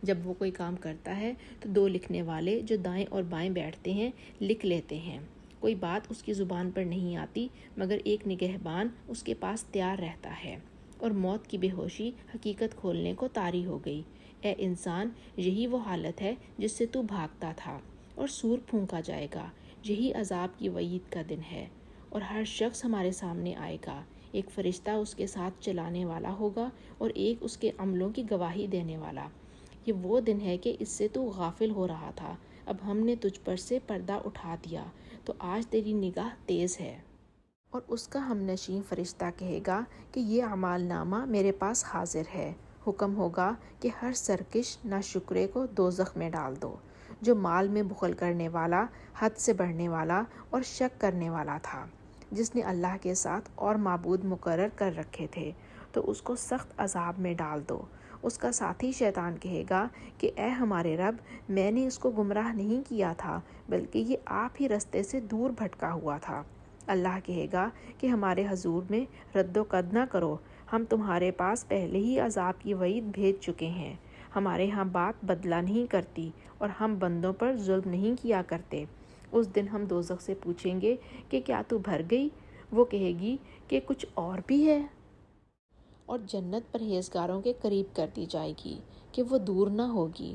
S1: جب وہ کوئی کام کرتا ہے تو دو لکھنے والے جو دائیں اور بائیں بیٹھتے ہیں لکھ لیتے ہیں۔ کوئی بات اس کی زبان پر نہیں آتی مگر ایک نگہبان اس کے پاس تیار رہتا ہے، اور موت کی بے ہوشی حقیقت کھولنے کو طاری ہو گئی۔ اے انسان، یہی وہ حالت ہے جس سے تو بھاگتا تھا، اور سور پھونکا جائے گا۔ یہی عذاب کی وعید کا دن ہے، اور ہر شخص ہمارے سامنے آئے گا۔ ایک فرشتہ اس کے ساتھ چلانے والا ہوگا اور ایک اس کے عملوں کی گواہی دینے والا۔ یہ وہ دن ہے کہ اس سے تو غافل ہو رہا تھا، اب ہم نے تجھ پر سے پردہ اٹھا دیا، تو آج تیری نگاہ تیز ہے۔ اور اس کا ہم نشین فرشتہ کہے گا کہ یہ اعمال نامہ میرے پاس حاضر ہے۔ حکم ہوگا کہ ہر سرکش ناشکرے کو دوزخ میں ڈال دو، جو مال میں بخل کرنے والا، حد سے بڑھنے والا اور شک کرنے والا تھا، جس نے اللہ کے ساتھ اور معبود مقرر کر رکھے تھے، تو اس کو سخت عذاب میں ڈال دو۔ اس کا ساتھی شیطان کہے گا کہ اے ہمارے رب، میں نے اس کو گمراہ نہیں کیا تھا، بلکہ یہ آپ ہی رستے سے دور بھٹکا ہوا تھا۔ اللہ کہے گا کہ ہمارے حضور میں رد و قد نہ کرو، ہم تمہارے پاس پہلے ہی عذاب کی وعید بھیج چکے ہیں۔ ہمارے ہاں بات بدلہ نہیں کرتی، اور ہم بندوں پر ظلم نہیں کیا کرتے۔ اس دن ہم دوزخ سے پوچھیں گے کہ کیا تو بھر گئی؟ وہ کہے گی کہ کچھ اور بھی ہے، اور جنت پرہیزگاروں کے قریب کر دی جائے گی کہ وہ دور نہ ہوگی۔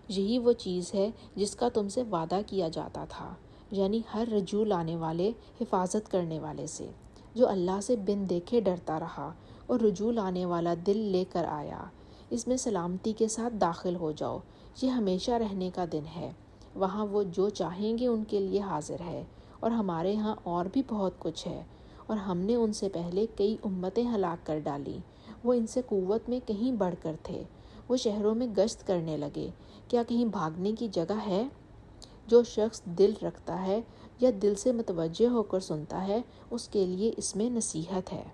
S1: یہی وہ چیز ہے جس کا تم سے وعدہ کیا جاتا تھا، یعنی ہر رجوع لانے والے، حفاظت کرنے والے سے، جو اللہ سے بن دیکھے ڈرتا رہا اور رجوع لانے والا دل لے کر آیا۔ اس میں سلامتی کے ساتھ داخل ہو جاؤ۔ یہ ہمیشہ رہنے کا دن ہے، وہاں وہ جو چاہیں گے ان کے لیے حاضر ہے، اور ہمارے ہاں اور بھی بہت کچھ ہے، اور ہم نے ان سے پہلے کئی امتیں ہلاک کر ڈالی، وہ ان سے قوت میں کہیں بڑھ کر تھے۔ وہ شہروں میں گشت کرنے لگے، کیا کہیں بھاگنے کی جگہ ہے؟ جو شخص دل رکھتا ہے یا دل سے متوجہ ہو کر سنتا ہے، اس کے لیے اس میں نصیحت ہے۔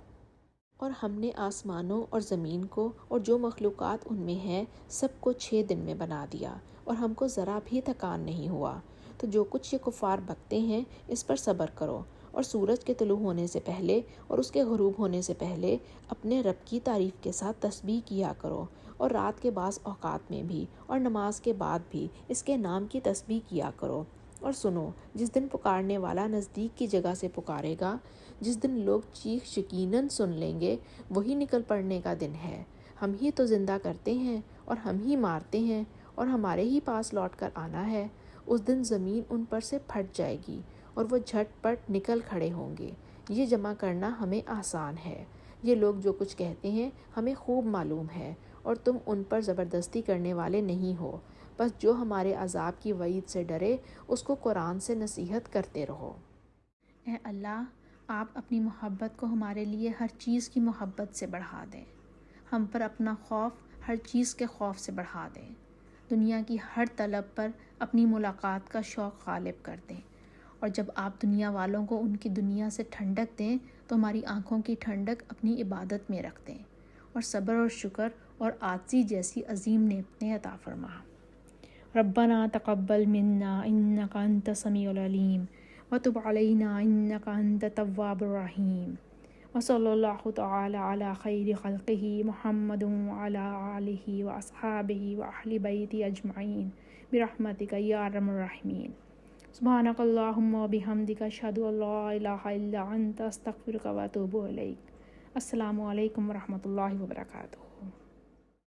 S1: اور ہم نے آسمانوں اور زمین کو اور جو مخلوقات ان میں ہیں سب کو 6 دن میں بنا دیا، اور ہم کو ذرا بھی تھکان نہیں ہوا۔ تو جو کچھ یہ کفار بکتے ہیں اس پر صبر کرو، اور سورج کے طلوع ہونے سے پہلے اور اس کے غروب ہونے سے پہلے اپنے رب کی تعریف کے ساتھ تسبیح کیا کرو، اور رات کے بعض اوقات میں بھی اور نماز کے بعد بھی اس کے نام کی تسبیح کیا کرو۔ اور سنو، جس دن پکارنے والا نزدیک کی جگہ سے پکارے گا، جس دن لوگ چیخ یقیناً سن لیں گے، وہی نکل پڑنے کا دن ہے۔ ہم ہی تو زندہ کرتے ہیں اور ہم ہی مارتے ہیں، اور ہمارے ہی پاس لوٹ کر آنا ہے۔ اس دن زمین ان پر سے پھٹ جائے گی اور وہ جھٹ پٹ نکل کھڑے ہوں گے۔ یہ جمع کرنا ہمیں آسان ہے۔ یہ لوگ جو کچھ کہتے ہیں ہمیں خوب معلوم ہے، اور تم ان پر زبردستی کرنے والے نہیں ہو۔ بس جو ہمارے عذاب کی وعید سے ڈرے اس کو قرآن سے نصیحت کرتے رہو۔ اے اللہ، آپ اپنی محبت کو ہمارے لیے ہر چیز کی محبت سے بڑھا دیں۔ ہم پر اپنا خوف ہر چیز کے خوف سے بڑھا دیں۔ دنیا کی ہر طلب پر اپنی ملاقات کا شوق غالب کر دیں، اور جب آپ دنیا والوں کو ان کی دنیا سے ٹھنڈک دیں تو ہماری آنکھوں کی ٹھنڈک اپنی عبادت میں رکھ دیں، اور صبر اور شکر اور عاجزی جیسی عظیم نعمتیں عطا فرما۔ ربنا تقبل منا انک انت السمیع العلیم وتب علینا انک انت التواب الرحیم، وصلی اللہ تعالی علی خیر خلقہ محمد وعلی آلہ واصحابہ واہل بیتہ اجمعین برحمتک یا ارحم الراحمین۔ سبحانک اللہم وبحمدک اشہد ان لا الہ الا انت استغفرک واتوب الیک۔ السلام علیکم ورحمۃ اللہ وبرکاتہ۔